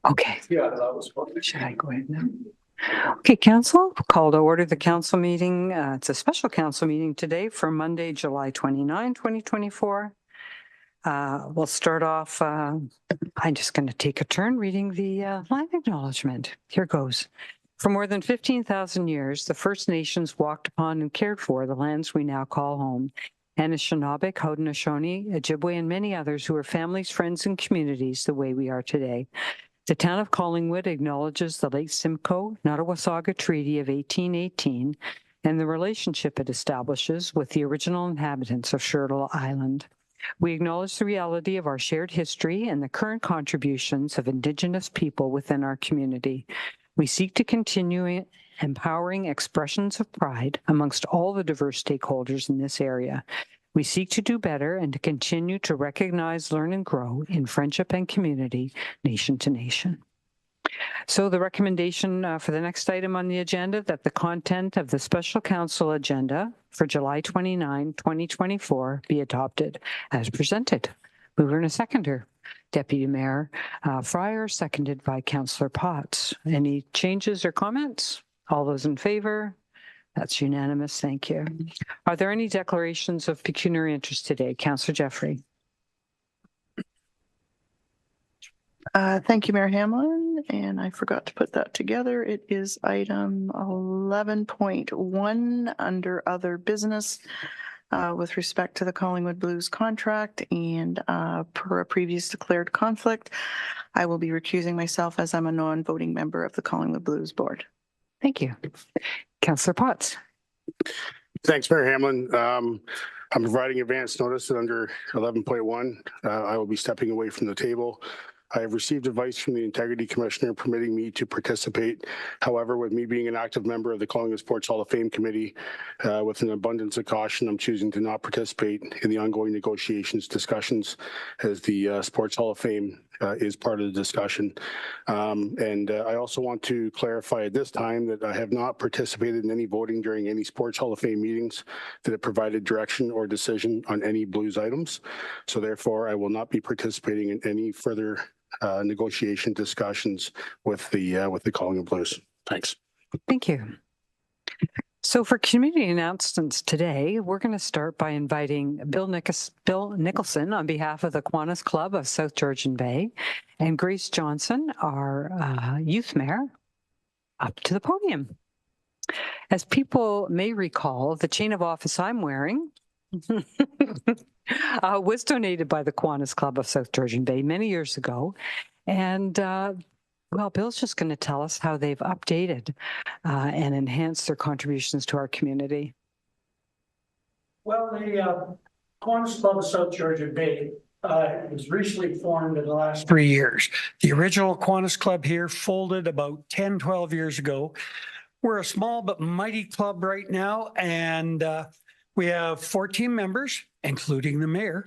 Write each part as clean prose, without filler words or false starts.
Okay. Yeah, that was fun. Should I go ahead now? Okay, council, call to order the council meeting. It's a special council meeting today for Monday, July 29, 2024. We'll start off, I'm just going to take a turn reading the land acknowledgement. Here goes. For more than 15,000 years, the First Nations walked upon and cared for the lands we now call home. Anishinaabe, Haudenosaunee, Ojibwe, and many others who are families, friends, and communities the way we are today. The town of Collingwood acknowledges the late Simcoe, not a Wasaga Treaty of 1818, and the relationship it establishes with the original inhabitants of Turtle Island. We acknowledge the reality of our shared history and the current contributions of Indigenous people within our community. We seek to continue empowering expressions of pride amongst all the diverse stakeholders in this area. We seek to do better and to continue to recognize, learn, and grow in friendship and community, nation to nation. So the recommendation for the next item on the agenda, that the content of the special council agenda for July 29, 2024 be adopted as presented. Mover and a seconder. Deputy Mayor Fryer, seconded by Councillor Potts. Any changes or comments? All those in favor? That's unanimous. Thank you. Are there any declarations of pecuniary interest today? Councillor Jeffrey. Thank you, Mayor Hamlin. And I forgot to put that together. It is item 11.1 under other business with respect to the Collingwood Blues contract, and per a previous declared conflict, I will be recusing myself as I'm a non-voting member of the Collingwood Blues board. Thank you. Councillor Potts. Thanks, Mayor Hamlin. I'm providing advance notice that under 11.1, I will be stepping away from the table. I have received advice from the Integrity Commissioner permitting me to participate. However, with me being an active member of the Collingwood Sports Hall of Fame Committee, with an abundance of caution, I'm choosing to not participate in the ongoing negotiations, discussions, as the Sports Hall of Fame is part of the discussion. I also want to clarify at this time that I have not participated in any voting during any Sports Hall of Fame meetings that have provided direction or decision on any Blues items. So therefore, I will not be participating in any further negotiation discussions with the Collingwood Blues. Thanks. Thank you. So for community announcements today, we're going to start by inviting Bill Nicholson on behalf of the Kiwanis Club of South Georgian Bay and Grace Johnson, our youth mayor, up to the podium. As people may recall, the chain of office I'm wearing was donated by the Kiwanis Club of South Georgian Bay many years ago. And well, Bill's just going to tell us how they've updated and enhanced their contributions to our community. Well, the Kiwanis Club of South Georgian Bay was recently formed in the last 3 years. The original Kiwanis Club here folded about 10, 12 years ago. We're a small but mighty club right now, and we have 14 members, including the mayor,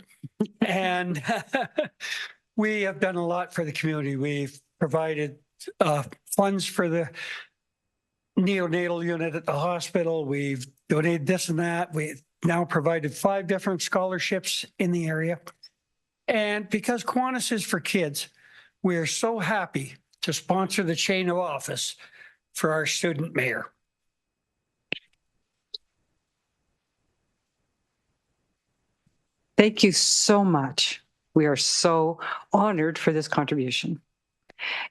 and we have done a lot for the community. We've provided funds for the neonatal unit at the hospital. We've donated this and that. We've now provided 5 different scholarships in the area. And because Kiwanis is for kids, we are so happy to sponsor the chain of office for our student mayor. Thank you so much. We are so honored for this contribution.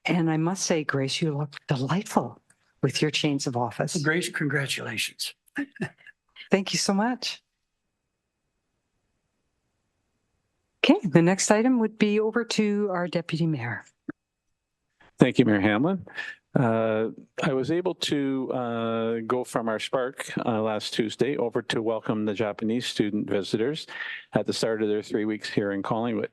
And I must say, Grace, you look delightful with your chains of office. Grace, congratulations. Thank you so much. Okay, the next item would be over to our deputy mayor. Thank you, Mayor Hamlin. I was able to go from our Spark last Tuesday over to welcome the Japanese student visitors at the start of their 3 weeks here in Collingwood.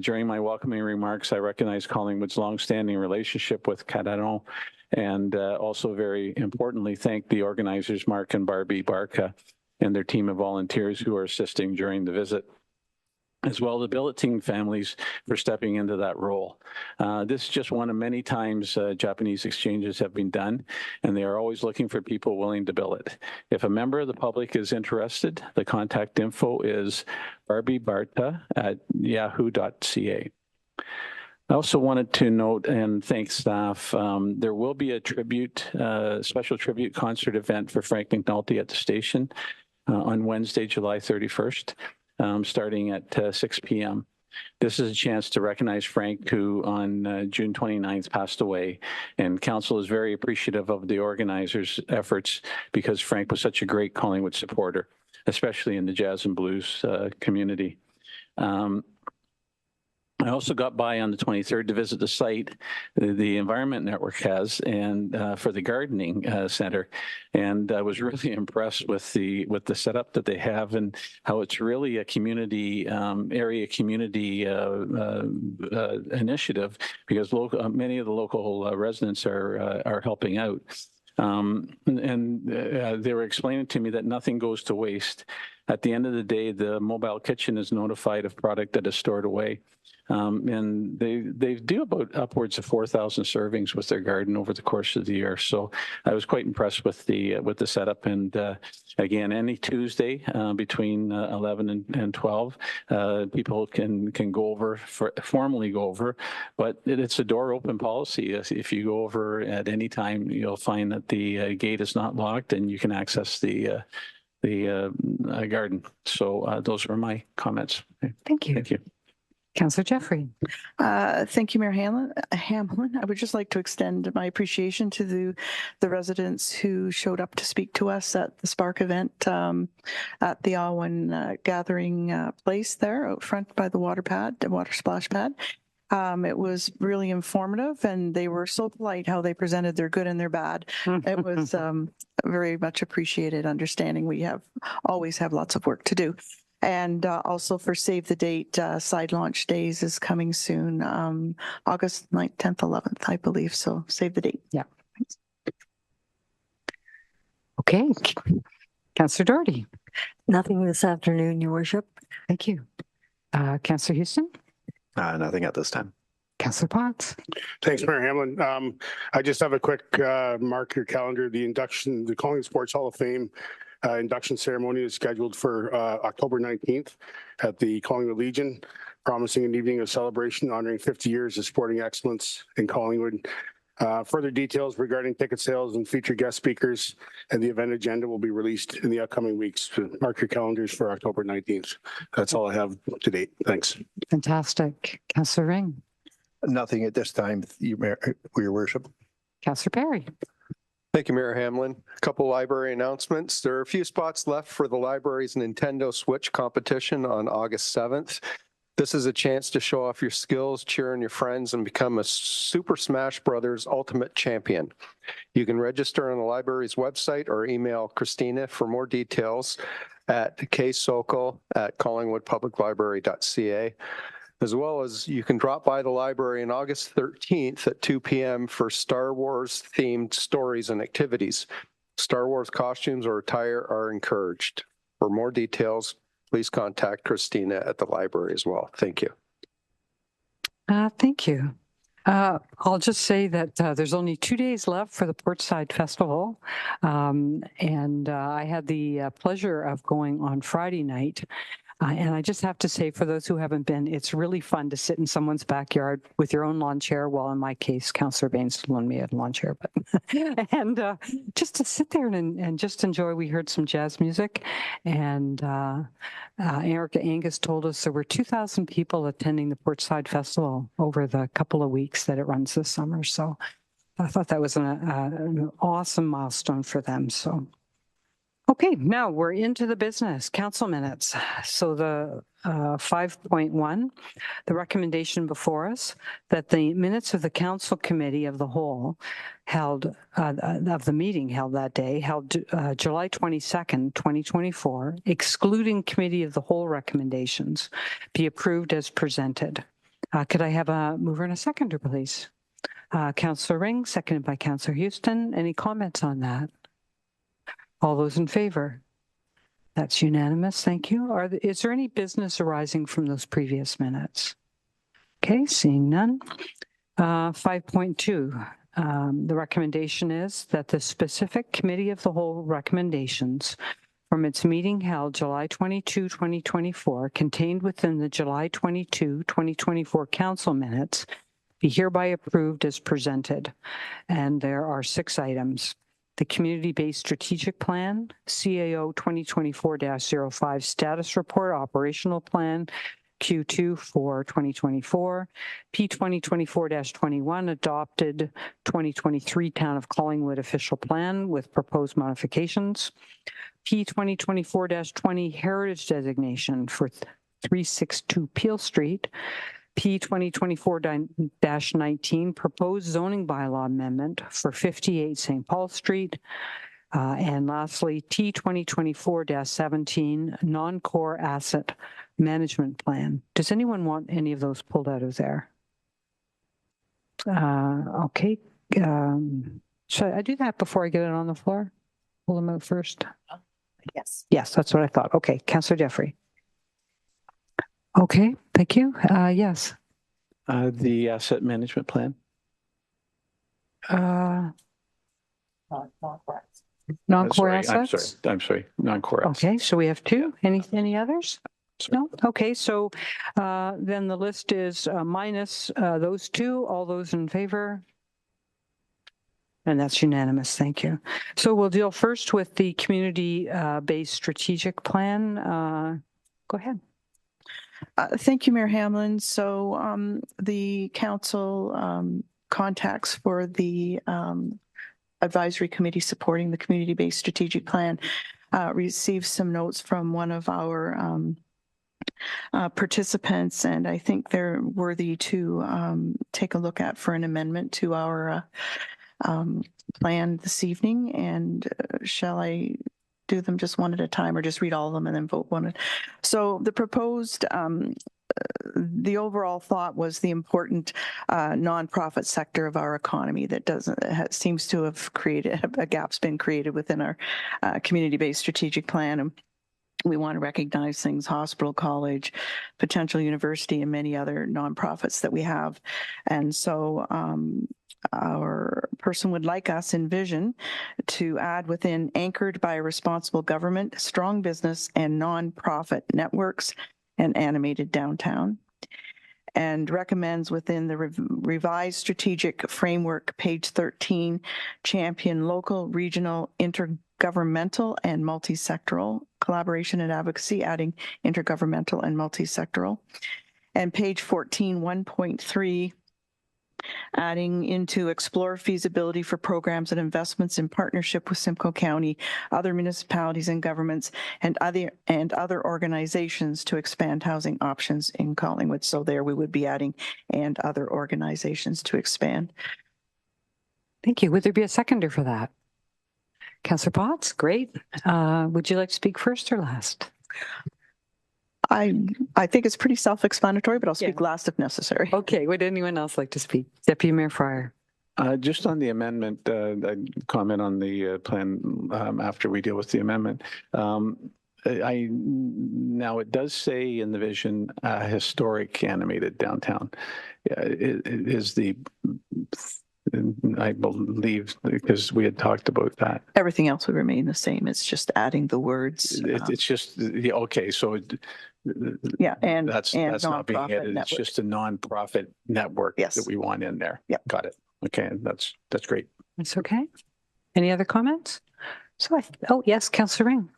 During my welcoming remarks, I recognized Collingwood's longstanding relationship with Kadano, and also very importantly, thank the organizers, Mark and Barbie Barca, and their team of volunteers who are assisting during the visit. as well as the billeting families for stepping into that role. This is just one of many times Japanese exchanges have been done, and they are always looking for people willing to billet. If a member of the public is interested, the contact info is barbiebarta@yahoo.ca. I also wanted to note and thank staff. There will be a special tribute concert event for Frank McNulty at the station on Wednesday, July 31st. Starting at 6 p.m. This is a chance to recognize Frank, who on June 29th passed away. And council is very appreciative of the organizers' efforts because Frank was such a great Collingwood supporter, especially in the jazz and blues community. I also got by on the 23rd to visit the site the Environment Network has and for the gardening center, and I was really impressed with the setup that they have and how it's really a community community initiative because many of the local residents are helping out. They were explaining to me that nothing goes to waste. At the end of the day, the mobile kitchen is notified of product that is stored away. And they do about upwards of 4,000 servings with their garden over the course of the year. So I was quite impressed with the setup. And again, any Tuesday between 11 and 12, people can go over, formally go over, but it's a door open policy. If you go over at any time, you'll find that the gate is not locked and you can access the garden. So those were my comments. Thank you. Thank you. Councillor Jeffrey. Thank you, Mayor Hamlin. I would just like to extend my appreciation to the residents who showed up to speak to us at the Spark event at the Alwyn gathering place there out front by the water splash pad. It was really informative, and they were so polite how they presented their good and their bad. It was very much appreciated, understanding we always have lots of work to do. And also for Save the Date, side launch days is coming soon, August 9th, 10th, 11th, I believe. So save the date. Yeah. Thanks. Okay. Councillor Doherty. Nothing this afternoon, Your Worship. Thank you. Councillor Houston. Nothing at this time. Councillor Potts. Thanks, Mayor Hamlin. I just have a quick mark your calendar. The Collingwood Sports Hall of Fame induction ceremony is scheduled for October 19th at the Collingwood Legion, promising an evening of celebration honoring 50 years of sporting excellence in Collingwood. Further details regarding ticket sales and featured guest speakers and the event agenda will be released in the upcoming weeks. So mark your calendars for October 19th. That's all I have to date. Thanks. Fantastic. Councillor Ring. Nothing at this time, Your Worship. Councillor Perry. Thank you, Mayor Hamlin. A couple library announcements. There are a few spots left for the library's Nintendo Switch competition on August 7th. This is a chance to show off your skills, cheer on your friends, and become a Super Smash Brothers Ultimate Champion. You can register on the library's website or email Christina for more details at ksokol@collingwoodpubliclibrary.ca. As well as you can drop by the library on August 13th at 2 p.m. for Star Wars themed stories and activities. Star Wars costumes or attire are encouraged. For more details, please contact Christina at the library as well. Thank you. Thank you. I'll just say that there's only 2 days left for the Portside Festival. And I had the pleasure of going on Friday night. And I just have to say, for those who haven't been, it's really fun to sit in someone's backyard with your own lawn chair. Well, in my case, Councillor Baines loaned me a lawn chair, but and just to sit there and just enjoy. We heard some jazz music, and Erica Angus told us there were 2,000 people attending the Portside Festival over the couple of weeks that it runs this summer. So I thought that was an awesome milestone for them. So. Okay, now we're into the business. Council minutes. So the 5.1, the recommendation before us that the minutes of the Council Committee of the Whole held, of the meeting held that day, held July 22nd, 2024, excluding Committee of the Whole recommendations, be approved as presented. Could I have a mover and a seconder, please? Councillor Ring, seconded by Councillor Houston. Any comments on that? All those in favor? That's unanimous. Thank you. Is there any business arising from those previous minutes? Okay, seeing none. 5.2, the recommendation is that the specific committee of the whole recommendations from its meeting held July 22, 2024, contained within the July 22, 2024 council minutes, be hereby approved as presented. And there are 6 items. The Community-Based Strategic Plan, CAO 2024-05 Status Report, Operational Plan, Q2 for 2024, P 2024-21 Adopted 2023 Town of Collingwood Official Plan with proposed modifications, P 2024-20 Heritage Designation for 362 Peel Street, P 2024-19 Proposed Zoning Bylaw Amendment for 58 St. Paul Street. And lastly, T 2024-17 Non-Core Asset Management Plan. Does anyone want any of those pulled out of there? Okay. Should I do that before I get it on the floor? Pull them out first? Yes. Yes, that's what I thought. Okay, Councillor Jeffrey. Okay, thank you. Yes. The asset management plan. Non-core Sorry, assets? I'm sorry. Non-core assets. Okay, so we have 2. Any others? Sorry. No? Okay, so then the list is minus those 2. All those in favor? And that's unanimous. Thank you. So we'll deal first with the community-based strategic plan. Go ahead. Thank you, Mayor Hamlin. So the council contacts for the advisory committee supporting the community-based strategic plan received some notes from one of our participants, and I think they're worthy to take a look at for an amendment to our plan this evening. And shall I do them just one at a time or just read all of them and then vote one? So the proposed the overall thought was the important nonprofit sector of our economy that seems to have created a gap's been created within our community-based strategic plan. And we want to recognize things, hospital, college, potential university, and many other nonprofits that we have. And so our person would like us in vision to add within anchored by a responsible government, strong business, and nonprofit networks, and animated downtown. And recommends within the revised strategic framework, page 13, champion local, regional, intergovernmental, and multi-sectoral collaboration and advocacy, adding intergovernmental and multi-sectoral. And page 14, 1.3, adding into explore feasibility for programs and investments in partnership with Simcoe County, other municipalities and governments, and other organizations to expand housing options in Collingwood. So there we would be adding and other organizations to expand. Thank you. Would there be a seconder for that? Councillor Potts, great. Would you like to speak first or last? I think it's pretty self-explanatory, but I'll speak last if necessary. Okay. Would anyone else like to speak? Deputy Mayor Fryer. Just on the amendment, I'd comment on the plan after we deal with the amendment. Now it does say in the vision, historic animated downtown. It is the, I believe, because we had talked about that. Everything else would remain the same. It's just adding the words. It's just, okay, so and that's not being added. Network. It's just a nonprofit network that we want in there. Yeah. Got it. Okay, that's great. That's okay. Any other comments? So oh yes, Councillor Ring.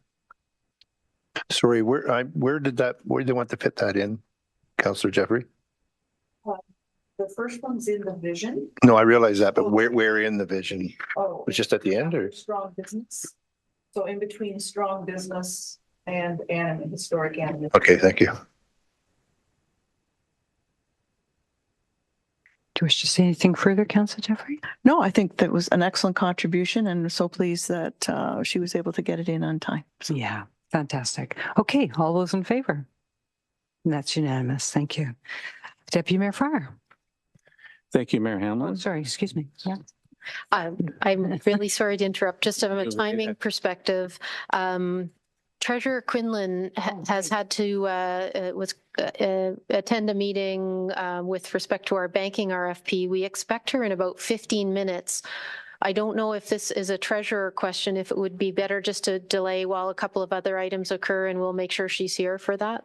Sorry, where do they want to fit that in, Councillor Jeffrey? The first one's in the vision. No, I realize that, but where in the vision? Oh, It's just at the end, or? strong business. So in between strong business and historic animate. Okay, thank you. Do you wish to say anything further, Councillor Jeffrey? No, I think that was an excellent contribution, and I'm so pleased that she was able to get it in on time. So. Yeah, fantastic. Okay, all those in favor? And that's unanimous. Thank you. Deputy Mayor Fryer. Thank you, Mayor Oh, Hamlin. sorry, excuse me. Yeah. I'm really sorry to interrupt. Just from a timing perspective, Treasurer Quinlan has had to attend a meeting with respect to our banking RFP. We expect her in about 15 minutes. I don't know if this is a treasurer question, if it would be better just to delay while a couple of other items occur, and we'll make sure she's here for that.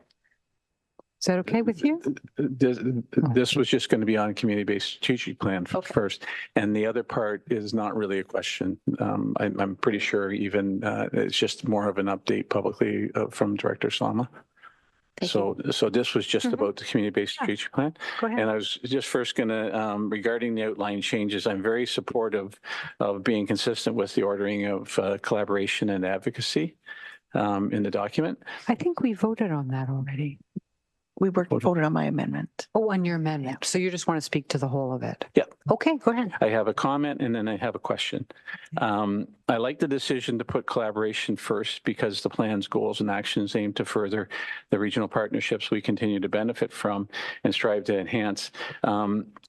Is that okay with you? This was just going to be on community-based strategic plan first, and the other part is not really a question. I'm pretty sure even it's just more of an update publicly from Director Salma. So this was just about the community-based strategic plan. Go ahead. And I was just first going to, regarding the outline changes, I'm very supportive of being consistent with the ordering of collaboration and advocacy in the document. I think we voted on that already. We voted on my amendment. Oh, on your amendment. So you just want to speak to the whole of it? Yep. Okay, go ahead. I have a comment and then I have a question. I like the decision to put collaboration first because the plan's goals and actions aim to further the regional partnerships we continue to benefit from and strive to enhance.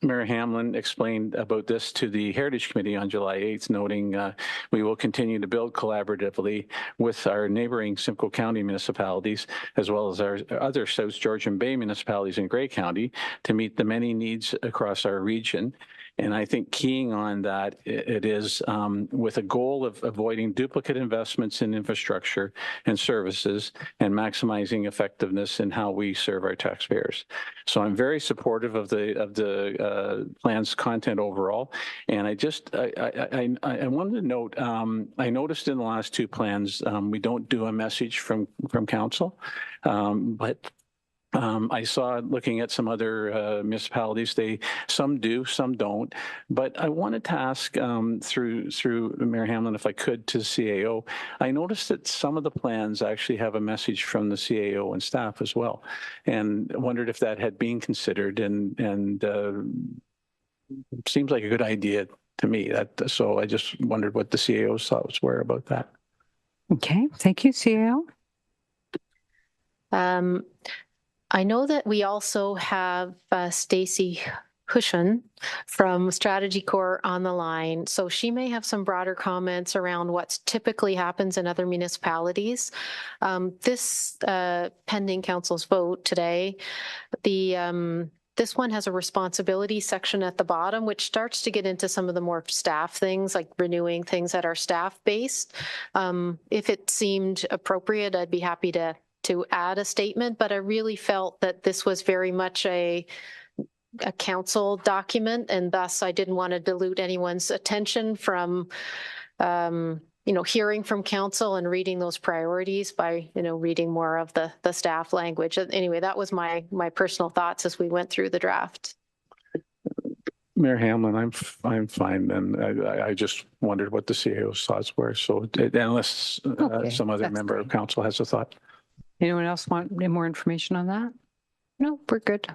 Mayor Hamlin explained about this to the Heritage Committee on July 8th, noting we will continue to build collaboratively with our neighboring Simcoe County municipalities, as well as our other South Georgian Bay municipalities in Grey County to meet the many needs across our region. And I think keying on that, it is with a goal of avoiding duplicate investments in infrastructure and services and maximizing effectiveness in how we serve our taxpayers. So I'm very supportive of the plan's content overall. And I wanted to note, I noticed in the last two plans, we don't do a message from council, but I saw, looking at some other municipalities, some do, some don't. But I wanted to ask through Mayor Hamlin, if I could, to CAO. I noticed that some of the plans actually have a message from the CAO and staff as well, and wondered if that had been considered. And seems like a good idea to me. So I just wondered what the CAO's thoughts were about that. Okay, thank you, CAO. I know that we also have Stacy Hushan from Strategy Corps on the line. So she may have some broader comments around what typically happens in other municipalities. This pending council's vote today, this one has a responsibility section at the bottom, which starts to get into some of the more staff things, like renewing things that are staff-based. If it seemed appropriate, I'd be happy to add a statement, but I really felt that this was very much a council document, and thus I didn't want to dilute anyone's attention from, hearing from council and reading those priorities by, reading more of the staff language. Anyway, that was my personal thoughts as we went through the draft. Mayor Hamlin, I'm fine, and I just wondered what the CAO's thoughts were. So unless some other member of council has a thought. Anyone else want any more information on that? No, we're good.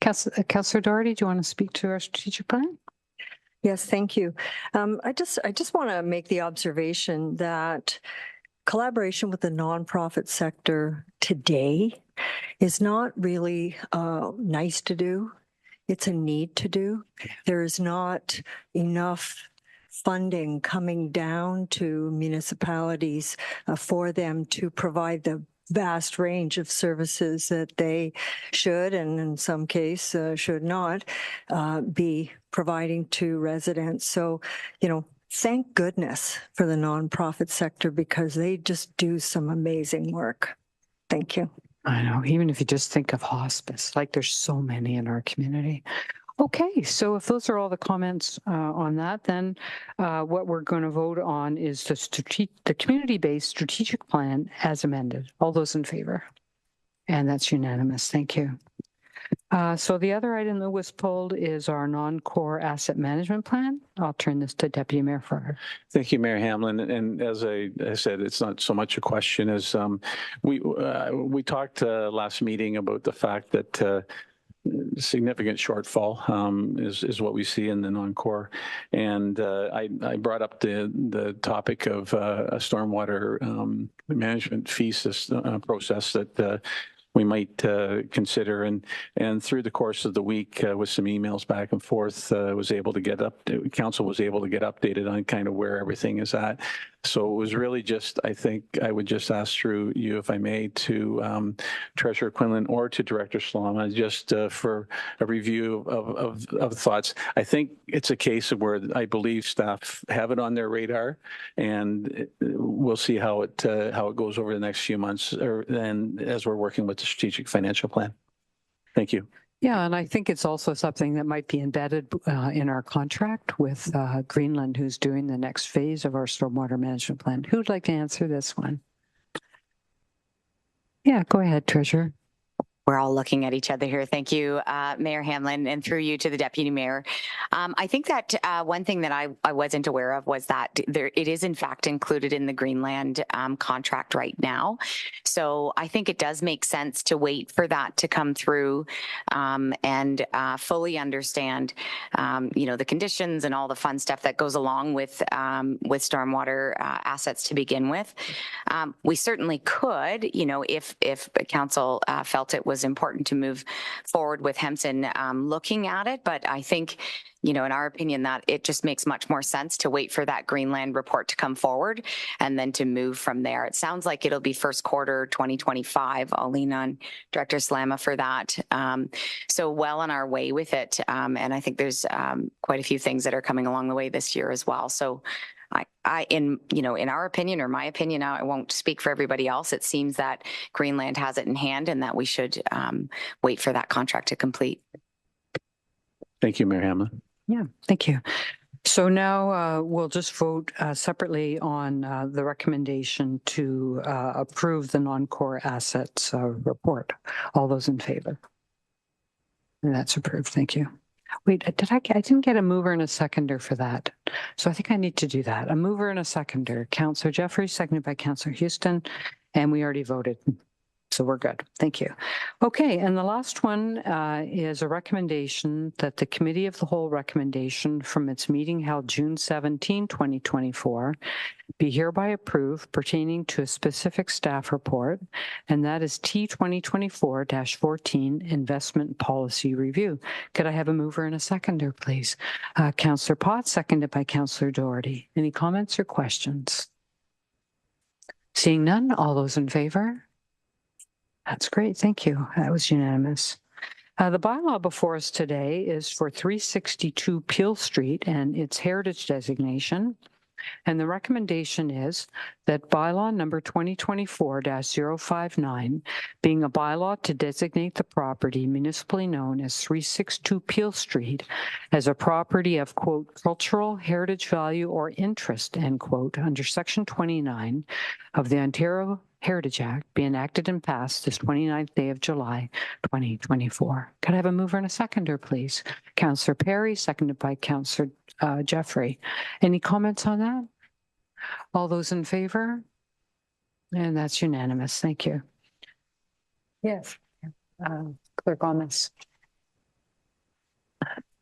Councillor Doherty, do you want to speak to our strategic plan? Yes, thank you. I just want to make the observation that collaboration with the nonprofit sector today is not really nice to do. It's a need to do. There is not enough funding coming down to municipalities for them to provide the vast range of services that they should, and in some case should not, be providing to residents. So, thank goodness for the nonprofit sector, because they just do some amazing work. Thank you. I know, even if you just think of hospice, like there's so many in our community. Okay, so if those are all the comments on that, then what we're going to vote on is the community-based strategic plan as amended. All those in favor? And that's unanimous. Thank you. So the other item that was pulled is our non-core asset management plan. I'll turn this to Deputy Mayor Farrar. Thank you, Mayor Hamlin. And as I said, it's not so much a question as we talked last meeting about the fact that significant shortfall is what we see in the non-core, and I brought up the topic of a stormwater management fee system process that we might consider, and through the course of the week with some emails back and forth, council was able to get updated on kind of where everything is at. So it was really just, I think I would just ask through you, if I may, to Treasurer Quinlan or to Director Salama, just for a review of thoughts. I think it's a case of where I believe staff have it on their radar, and we'll see how it goes over the next few months, and as we're working with the strategic financial plan. Thank you. Yeah, and I think it's also something that might be embedded in our contract with Greenland, who's doing the next phase of our stormwater management plan. Who'd like to answer this one? Yeah, go ahead, Treasurer. We're all looking at each other here. Thank you, Mayor Hamlin, and through you to the Deputy Mayor. I think that one thing that I wasn't aware of was that it is in fact included in the Greenland contract right now. So I think it does make sense to wait for that to come through and fully understand, the conditions and all the fun stuff that goes along with stormwater assets to begin with. We certainly could, if council felt it was important to move forward with Hempson looking at it. But I think, in our opinion, that it just makes much more sense to wait for that Greenland report to come forward and then to move from there. It sounds like it'll be first quarter 2025. I'll lean on Director Salama for that. So well on our way with it. And I think there's quite a few things that are coming along the way this year as well. So in our opinion, or my opinion, I won't speak for everybody else. It seems that Greenland has it in hand and that we should wait for that contract to complete. Thank you, Mayor Hamlin. Yeah, thank you. So now we'll just vote separately on the recommendation to approve the non-core assets report. All those in favor? And that's approved. Thank you. Wait, I didn't get a mover and a seconder for that. So I think I need to do that. A mover and a seconder. Councillor Jeffrey, seconded by Councillor Houston, and we already voted. So we're good. Thank you. Okay, and the last one is a recommendation that the Committee of the Whole recommendation from its meeting held June 17, 2024, be hereby approved pertaining to a specific staff report, and that is T2024-14 Investment Policy Review. Could I have a mover and a seconder, please? Councillor Potts, seconded by Councillor Doherty. Any comments or questions? Seeing none, all those in favor? That's great. Thank you. That was unanimous. The bylaw before us today is for 362 Peel Street and its heritage designation. And the recommendation is that bylaw number 2024-059, being a bylaw to designate the property municipally known as 362 Peel Street as a property of, quote, cultural heritage value or interest, end quote, under Section 29 of the Ontario Heritage Act, be enacted and passed this 29th day of July, 2024. Could I have a mover and a seconder, please? Councillor Perry, seconded by Councillor Jeffrey. Any comments on that? All those in favor? And that's unanimous. Thank you. Yes. Clerk Gomez.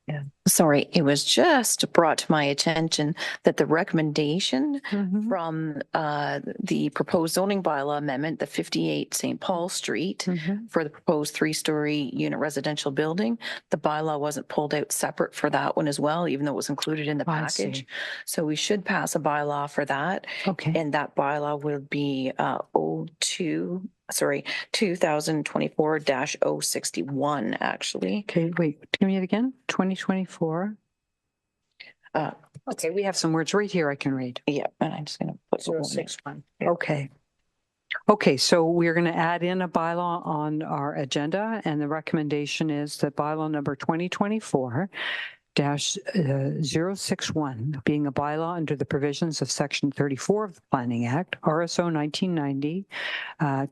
Yeah. Sorry, it was just brought to my attention that the recommendation from the proposed zoning bylaw amendment, the 58 St. Paul Street, for the proposed 3-story unit residential building, the bylaw wasn't pulled out separate for that one as well, even though it was included in the package. So we should pass a bylaw for that. Okay. And that bylaw will be 2024-061, actually. Okay, wait, give me it again. 2024. Okay, we have some words right here I can read. Yeah, and I'm just going to put 061. Okay. Okay, so we're going to add in a bylaw on our agenda, and the recommendation is that bylaw number 2024-061, being a bylaw under the provisions of Section 34 of the Planning Act, RSO 1990,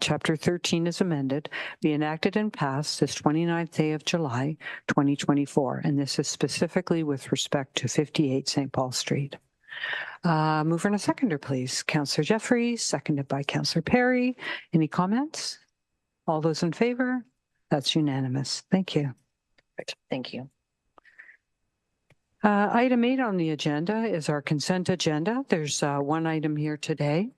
Chapter 13 is amended, be enacted and passed this 29th day of July, 2024. And this is specifically with respect to 58 St. Paul Street. Mover and a seconder, please. Councillor Jeffrey, seconded by Councillor Perry. Any comments? All those in favor? That's unanimous. Thank you. Thank you. Item 8 on the agenda is our consent agenda. There's one item here today.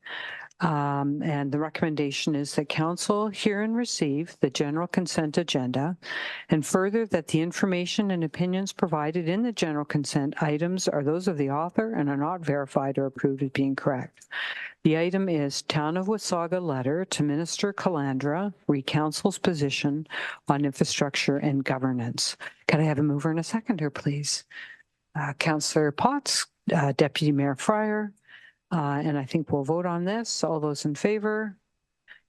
And the recommendation is that council hear and receive the general consent agenda, and further that the information and opinions provided in the general consent items are those of the author and are not verified or approved as being correct. The item is Town of Wasaga letter to Minister Calandra, re-council's position on infrastructure and governance. Can I have a mover and a seconder, please? Councillor Potts, Deputy Mayor Fryer, and I think we'll vote on this. All those in favor?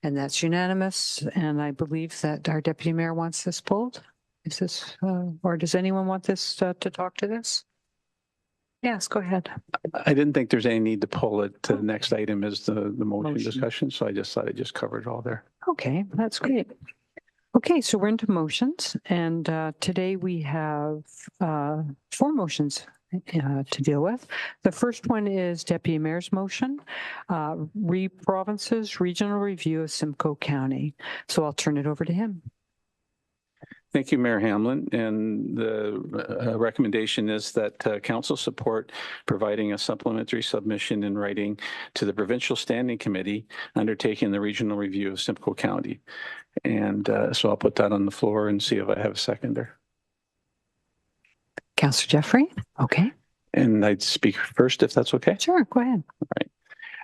And that's unanimous. And I believe that our Deputy Mayor wants this pulled. Is this, or does anyone want this to talk to this? Yes, go ahead. I didn't think there's any need to pull it. The next item is the motion discussion. So I just thought I just covered it all there. Okay, that's great. Okay, so we're into motions. And today we have 4 motions to deal with. The first one is Deputy Mayor's motion, Province's Regional Review of Simcoe County. So I'll turn it over to him. Thank you, Mayor Hamlin. And the recommendation is that council support providing a supplementary submission in writing to the Provincial Standing Committee undertaking the regional review of Simcoe County. And so I'll put that on the floor and see if I have a seconder. Councillor Jeffrey. Okay. And I'd speak first, if that's okay. Sure, go ahead.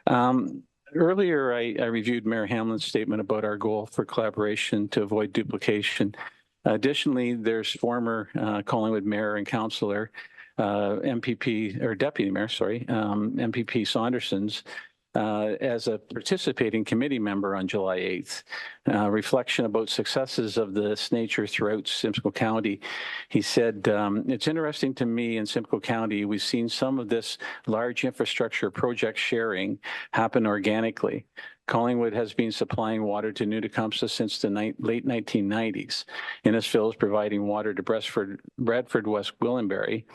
All right. Earlier, I reviewed Mayor Hamlin's statement about our goal for collaboration to avoid duplication. Additionally, there's former Collingwood Mayor and Councillor, MPP, or Deputy Mayor, sorry, MPP Saunderson's, as a participating committee member on July 8th. Reflection about successes of this nature throughout Simcoe County. He said, it's interesting to me in Simcoe County, we've seen some of this large infrastructure project sharing happen organically. Collingwood has been supplying water to New Tecumseh since the late 1990s. Innisfil is providing water to Bradford, West Gwillimbury.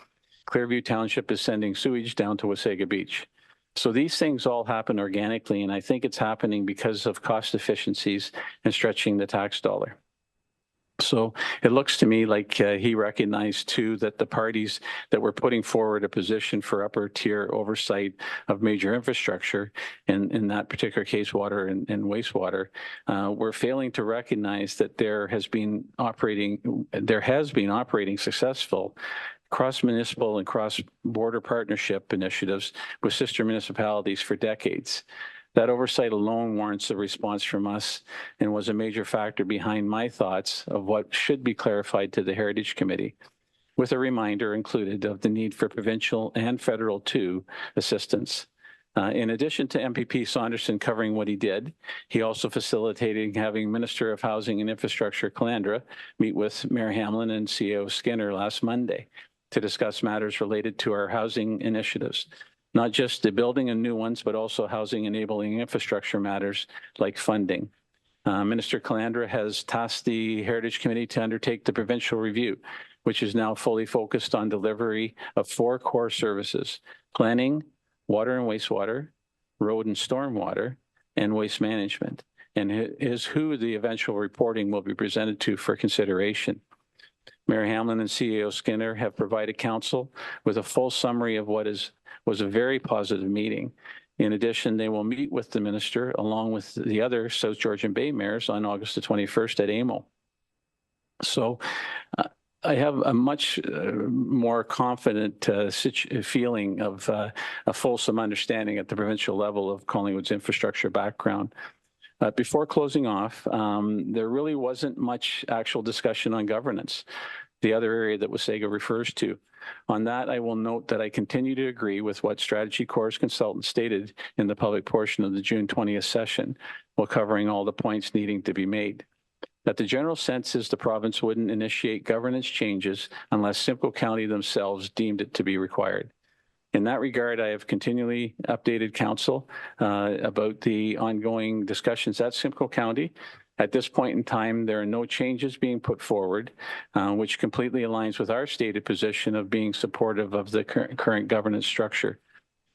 Clearview Township is sending sewage down to Wasaga Beach. So these things all happen organically, and I think it's happening because of cost efficiencies and stretching the tax dollar. So it looks to me like he recognized too that the parties that were putting forward a position for upper tier oversight of major infrastructure, and in that particular case, water and wastewater, were failing to recognize that there has been operating successful cross-municipal and cross-border partnership initiatives with sister municipalities for decades. That oversight alone warrants a response from us and was a major factor behind my thoughts of what should be clarified to the Heritage Committee, with a reminder included of the need for provincial and federal too assistance. In addition to MPP Saunderson covering what he did, he also facilitated having Minister of Housing and Infrastructure Calandra meet with Mayor Hamlin and CEO Skinner last Monday to discuss matters related to our housing initiatives. Not just the building of new ones, but also housing enabling infrastructure matters like funding. Minister Calandra has tasked the Heritage Committee to undertake the provincial review, which is now fully focused on delivery of 4 core services: planning, water and wastewater, road and stormwater, and waste management, and is who the eventual reporting will be presented to for consideration. Mayor Hamlin and CEO Skinner have provided council with a full summary of what was a very positive meeting. In addition, they will meet with the minister along with the other South Georgian Bay mayors on August the 21st at AMO. So I have a much more confident feeling of a fulsome understanding at the provincial level of Collingwood's infrastructure background. Before closing off, there really wasn't much actual discussion on governance, the other area that Wasaga refers to. On that, I will note that I continue to agree with what Strategy Corps' consultant stated in the public portion of the June 20th session, while covering all the points needing to be made. That the general sense is the province wouldn't initiate governance changes unless Simcoe County themselves deemed it to be required. In that regard, I have continually updated council about the ongoing discussions at Simcoe County. At this point in time, there are no changes being put forward, which completely aligns with our stated position of being supportive of the current governance structure.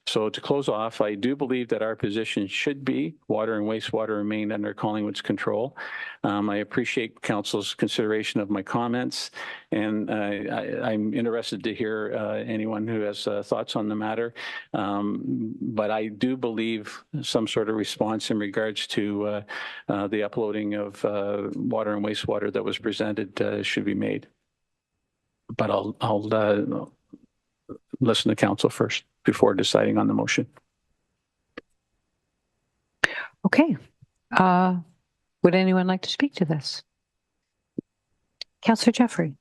So to close off, I do believe that our position should be water and wastewater remain under Collingwood's control. I appreciate council's consideration of my comments, and I'm interested to hear anyone who has thoughts on the matter. But I do believe some sort of response in regards to the uploading of water and wastewater that was presented should be made. But I'll listen to council first before deciding on the motion. Okay. Would anyone like to speak to this? Councillor Jeffrey.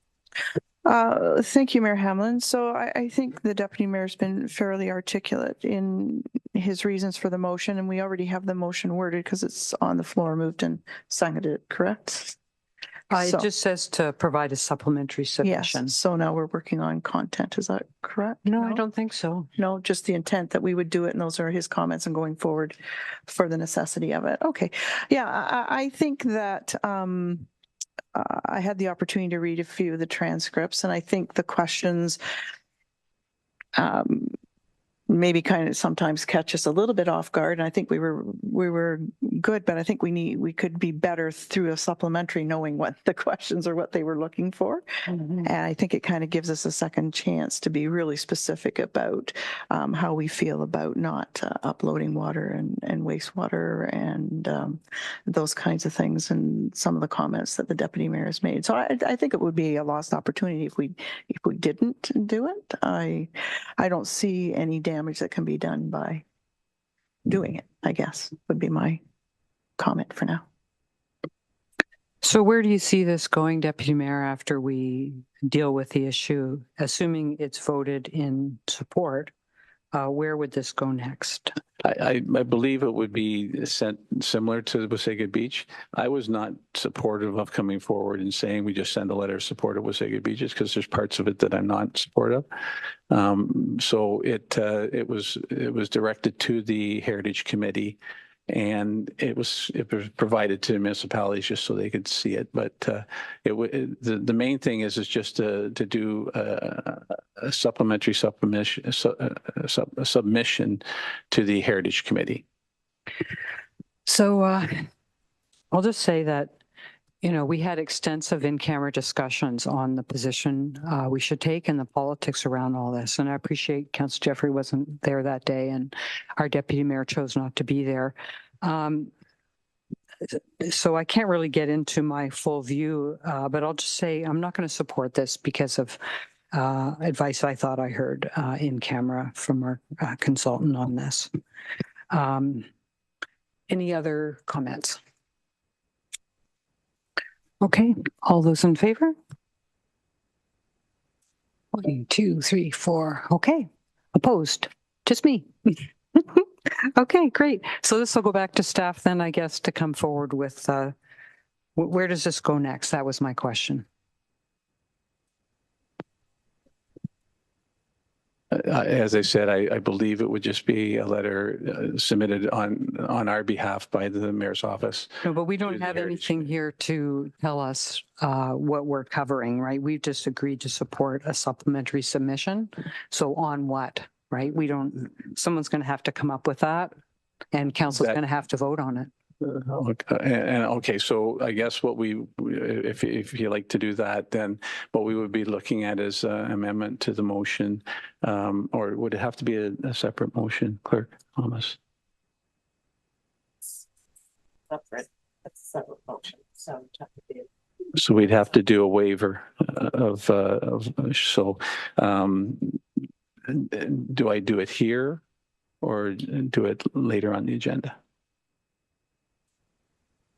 Thank you, Mayor Hamlin. So I think the Deputy Mayor's been fairly articulate in his reasons for the motion, and we already have the motion worded because it's on the floor, moved and seconded, correct? It just says to provide a supplementary submission. Yes, so now we're working on content, is that correct? No, I don't think so. No, just the intent that we would do it, and those are his comments and going forward for the necessity of it. Okay, yeah, I think that I had the opportunity to read a few of the transcripts, and I think the questions maybe kind of sometimes catch us a little bit off guard. And I think we were good, but I think we could be better through a supplementary knowing what the questions or what they were looking for. Mm-hmm. And I think it kind of gives us a second chance to be really specific about how we feel about not uploading water and wastewater and those kinds of things, and some of the comments that the deputy mayor has made. So I think it would be a lost opportunity if we didn't do it. I don't see any damage that can be done by doing it, I guess, would be my comment for now. So where do you see this going, Deputy Mayor, after we deal with the issue? Assuming it's voted in support, where would this go next? I believe it would be sent similar to Wasaga Beach. I was not supportive of coming forward and saying we just send a letter of support of Wasaga Beaches, because there's parts of it that I'm not supportive. So it was directed to the Heritage Committee, and it was provided to municipalities just so they could see it. But the main thing is just to do a supplementary submission to the Heritage Committee. So I'll just say that, we had extensive in-camera discussions on the position we should take and the politics around all this. And I appreciate Councillor Jeffrey wasn't there that day, and our deputy mayor chose not to be there. So I can't really get into my full view, but I'll just say I'm not going to support this because of advice I thought I heard in camera from our consultant on this. Any other comments? Okay, all those in favor? 1, 2, 3, 4. Okay, opposed? Just me. Okay, great. So this will go back to staff then, I guess, to come forward with where does this go next? That was my question. As I said, I believe it would just be a letter submitted on our behalf by the mayor's office. No, but we don't have anything here to tell us what we're covering, right? We've just agreed to support a supplementary submission. So on what, right? Someone's going to have to come up with that, and council's going to have to vote on it. Okay, so I guess if you like to do that, then what we would be looking at is amendment to the motion, or would it have to be a separate motion, Clerk Thomas? Separate. That's a separate motion. So we'd have to do a waiver do I do it here or do it later on the agenda?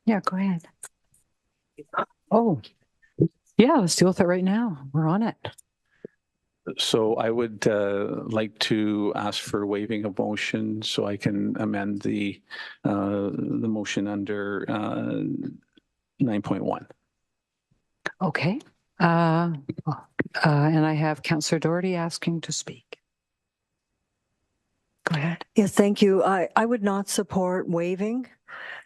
Yeah, go ahead. Oh, yeah, let's deal with it right now. We're on it. So I would like to ask for waiving of motion so I can amend the motion under 9.1. Okay. And I have Councillor Doherty asking to speak. Go ahead. Yes, thank you. I would not support waiving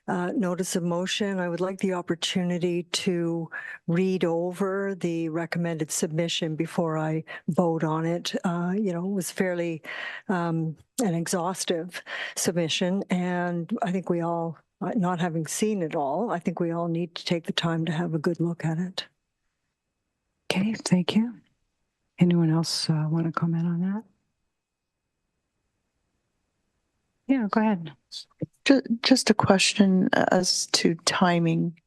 notice of motion, I would like the opportunity to read over the recommended submission before I vote on it. It was fairly an exhaustive submission, and I think we all, not having seen it all, I think we all need to take the time to have a good look at it. Okay, thank you. Anyone else want to comment on that? Yeah, go ahead. Just a question as to timing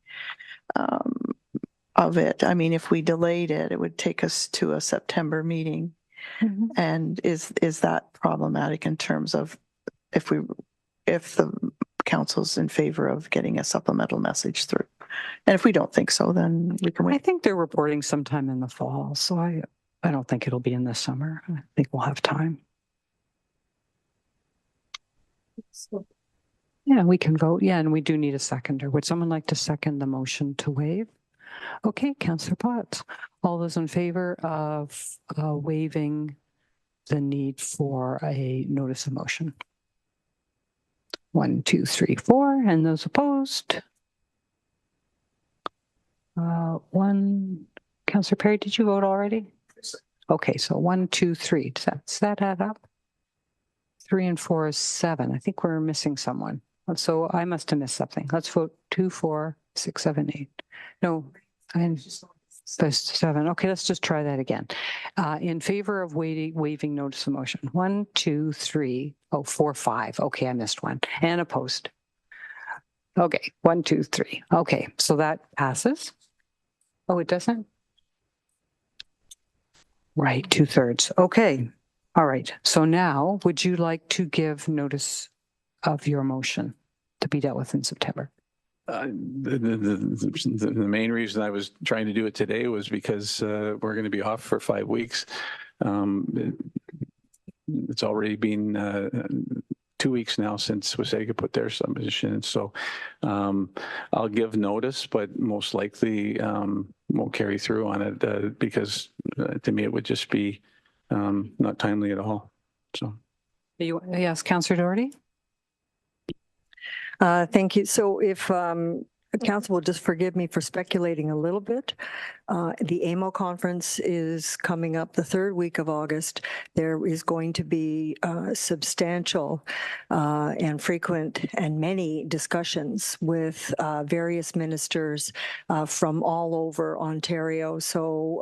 of it. I mean, if we delayed it, it would take us to a September meeting. Mm-hmm. And is that problematic in terms of if the council's in favor of getting a supplemental message through? And if we don't think so, then we can wait. I think they're reporting sometime in the fall, so I don't think it'll be in the summer. I think we'll have time. Yeah, we can vote. Yeah, and we do need a seconder. Would someone like to second the motion to waive? Okay, Councillor Potts. All those in favor of waiving the need for a notice of motion? 1, 2, 3, 4. And those opposed? 1. Councillor Perry, did you vote already? Okay, so 1, 2, 3. Does that add up? 3 and 4 is 7. I think we're missing someone. So I must have missed something. Let's vote 2, 4, 6, 7, 8. No, there's 7. Okay, let's just try that again. In favor of waiving notice of motion. 1, 2, 3, 4, 5. Okay, I missed one. And opposed. Okay, 1, 2, 3. Okay, so that passes. Oh, it doesn't? Right, 2/3. Okay. All right. So now, would you like to give notice of your motion to be dealt with in September? The main reason I was trying to do it today was because we're going to be off for 5 weeks. It's already been 2 weeks now since Wasaga put their submission in. So I'll give notice, but most likely won't carry through on it because to me it would just be not timely at all. So, Yes, Councillor Doherty. Thank you. So if council will just forgive me for speculating a little bit. The AMO conference is coming up the 3rd week of August. There is going to be substantial and frequent and many discussions with various ministers from all over Ontario. So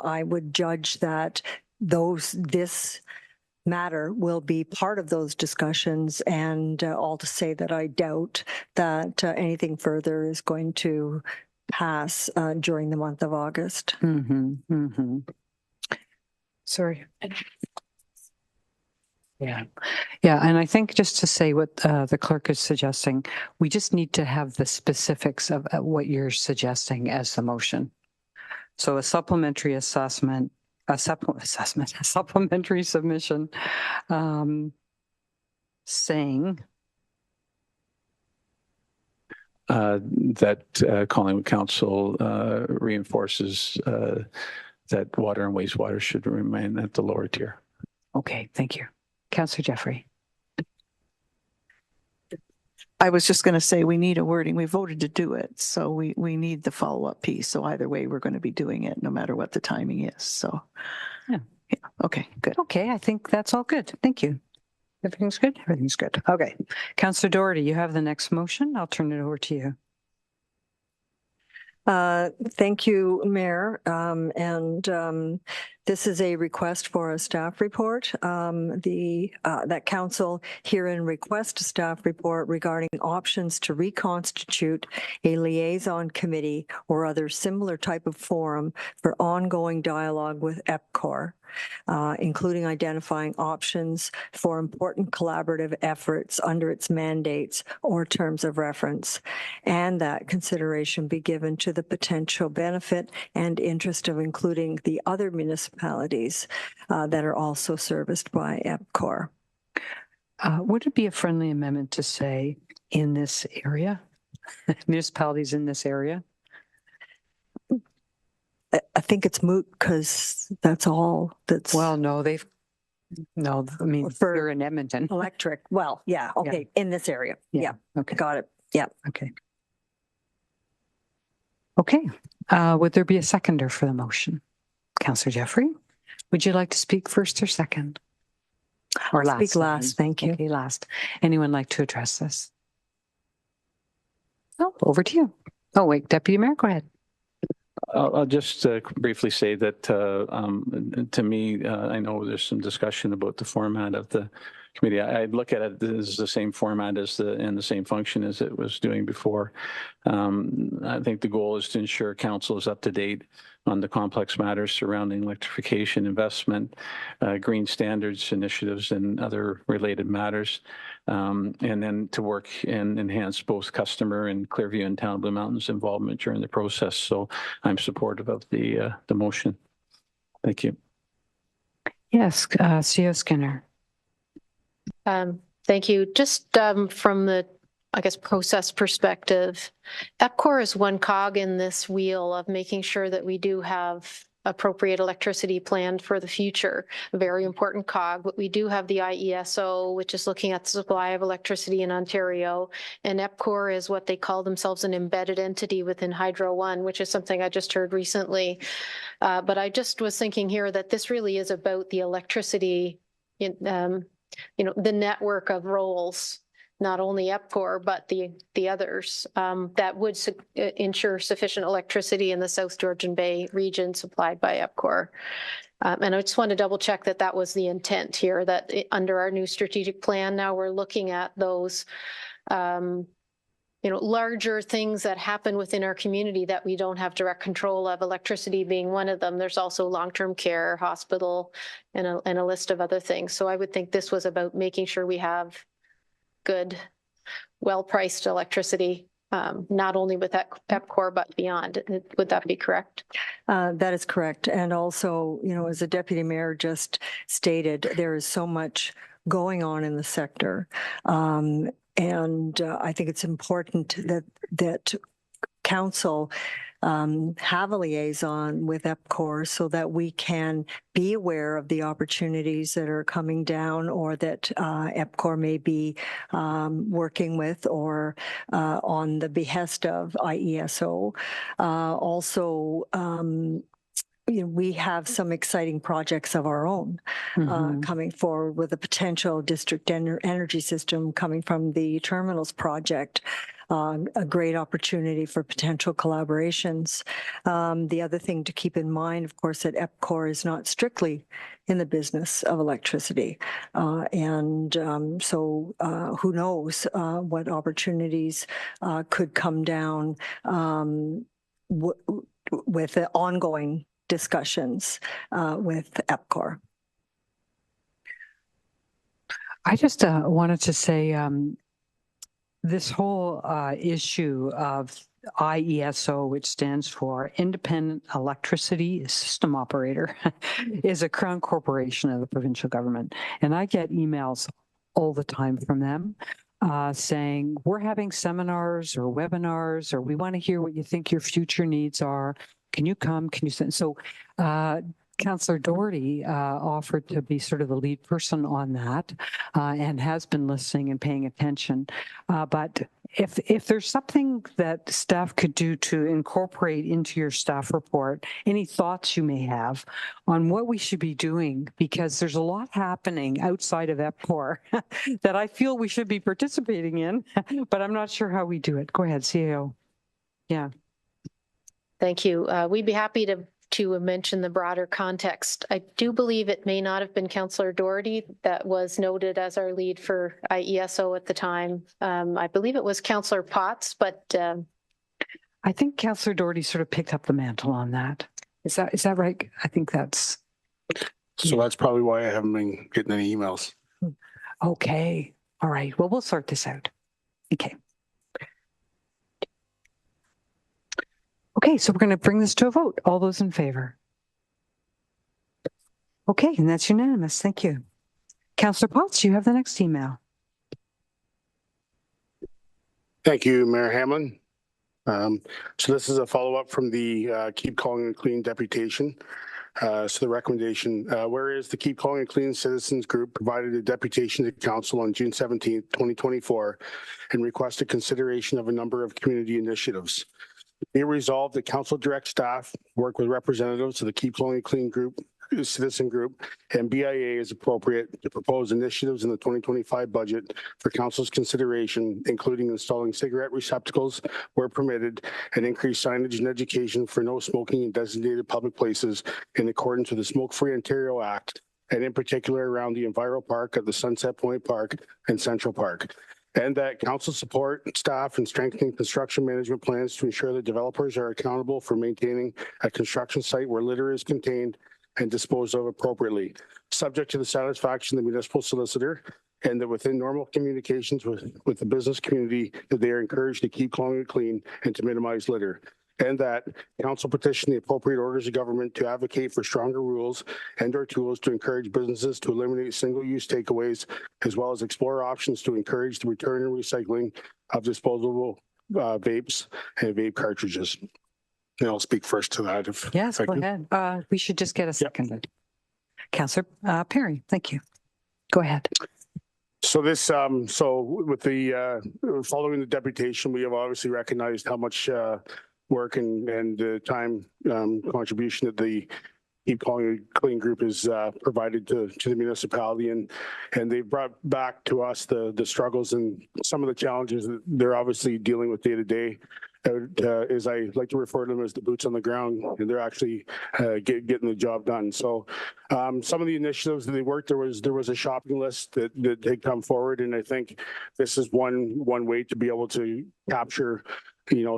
I would judge that this matter will be part of those discussions, and all to say that I doubt that anything further is going to pass during the month of August. Sorry. Yeah. And I think just to say what the clerk is suggesting, we just need to have the specifics of what you're suggesting as the motion. So a supplementary assessment, a supplementary submission saying that Collingwood Council reinforces that water and wastewater should remain at the lower tier. Okay, thank you. Councillor Jeffrey. I was just going to say we need a wording. We voted to do it, so we need the follow-up piece. So either way, we're going to be doing it no matter what the timing is. So yeah. Okay, good. Okay, I think that's all good. Thank you. Everything's good? Everything's good. Okay. Councillor Doherty, you have the next motion. I'll turn it over to you. Thank you, Mayor. This is a request for a staff report. That council herein request a staff report regarding options to reconstitute a liaison committee or other similar type of forum for ongoing dialogue with EPCOR. Including identifying options for important collaborative efforts under its mandates or terms of reference, and that consideration be given to the potential benefit and interest of including the other municipalities that are also serviced by EPCOR. Would it be a friendly amendment to say in this area, municipalities in this area? I think it's moot because that's all that's. Well, no, I mean, they're in Edmonton. Electric. Well, yeah. Okay. Yeah. In this area. Yeah. Okay. Got it. Yeah. Okay. Okay. Would there be a seconder for the motion? Councillor Jeffrey, would you like to speak first or second? Or last? Speak last, thank you. Okay, last. Anyone like to address this? Oh, over to you. Oh, wait, Deputy Mayor, go ahead. I'll just briefly say that to me, I know there's some discussion about the format of the committee. I'd look at it as the same format as and the same function as it was doing before. I think the goal is to ensure council is up to date on the complex matters surrounding electrification, investment, green standards initiatives, and other related matters. And then to work and enhance both customer and Clearview and Town of Blue Mountain's involvement during the process. So I'm supportive of the motion. Thank you. Yes, CEO Skinner. Thank you. Just from the, I guess, process perspective, EPCOR is one cog in this wheel of making sure that we do have appropriate electricity planned for the future. A very important cog, but we do have the IESO, which is looking at the supply of electricity in Ontario, and EPCOR is what they call themselves, an embedded entity within Hydro One, which is something I just heard recently. But I just was thinking here that this really is about the electricity, the network of roles, not only EPCOR, but the others that would ensure sufficient electricity in the South Georgian Bay region supplied by EPCOR. And I just want to double check that that was the intent here, that under our new strategic plan, now we're looking at those larger things that happen within our community that we don't have direct control of, electricity being one of them. There's also long-term care, hospital, and a list of other things. So I would think this was about making sure we have good, well-priced electricity, not only with EPCOR, but beyond. Would that be correct? That is correct. And also, as the Deputy Mayor just stated, there is so much going on in the sector. And I think it's important that Council have a liaison with EPCOR so that we can be aware of the opportunities that are coming down or that EPCOR may be working with or on the behest of IESO. Also, we have some exciting projects of our own coming forward with a potential district energy system coming from the terminals project. A great opportunity for potential collaborations. The other thing to keep in mind, of course, that EPCOR is not strictly in the business of electricity. So who knows what opportunities could come down with the ongoing discussions with EPCOR. I just wanted to say this whole issue of IESO, which stands for Independent Electricity System Operator, is a crown corporation of the provincial government. And I get emails all the time from them saying, we're having seminars or webinars, or we want to hear what you think your future needs are. Can you come? Can you send? So Councillor Doherty offered to be sort of the lead person on that and has been listening and paying attention. But if there's something that staff could do to incorporate into your staff report, any thoughts you may have on what we should be doing, because there's a lot happening outside of EPCOR that I feel we should be participating in, but I'm not sure how we do it. Go ahead, CAO. Yeah. Thank you. We'd be happy to mention the broader context. I do believe it may not have been Councillor Doherty that was noted as our lead for IESO at the time. I believe it was Councillor Potts, but I think Councillor Doherty sort of picked up the mantle on that. Is that right? I think that's. So that's probably why I haven't been getting any emails. Okay. All right. Well, we'll sort this out. Okay. Okay, so we're going to bring this to a vote. All those in favor? Okay, and that's unanimous. Thank you. Councillor Potts, you have the next email. Thank you, Mayor Hamlin. So this is a follow-up from the Keep Calling It Clean deputation. So the recommendation, whereas the Keep Calling It Clean Citizens Group provided a deputation to council on June 17th, 2024, and requested consideration of a number of community initiatives. Be it resolved that council direct staff work with representatives of the Keep Calling It Clean Group, Citizen Group, and BIA as appropriate to propose initiatives in the 2025 budget for council's consideration, including installing cigarette receptacles where permitted and increased signage and education for no smoking in designated public places in accordance with the Smoke-Free Ontario Act, and in particular around the Enviro Park at the Sunset Point Park and Central Park. And that council support staff and strengthening construction management plans to ensure that developers are accountable for maintaining a construction site where litter is contained and disposed of appropriately, subject to the satisfaction of the municipal solicitor, and that within normal communications with the business community, that they are encouraged to keep calling it clean and to minimize litter. And that council petition the appropriate orders of government to advocate for stronger rules and or tools to encourage businesses to eliminate single-use takeaways, as well as explore options to encourage the return and recycling of disposable vapes and vape cartridges. And I'll speak first to that. Yes, go ahead. We should just get a second. Councillor Perry, thank you. Go ahead. So this, so with the following the deputation, we have obviously recognized how much work and time contribution that the Keep Calling It Clean Group has provided to the municipality, and they've brought back to us the struggles and some of the challenges that they're obviously dealing with day to day. As I like to refer to them as the boots on the ground, and they're actually getting the job done. So some of the initiatives that they worked, there was a shopping list that had come forward, and I think this is one way to be able to capture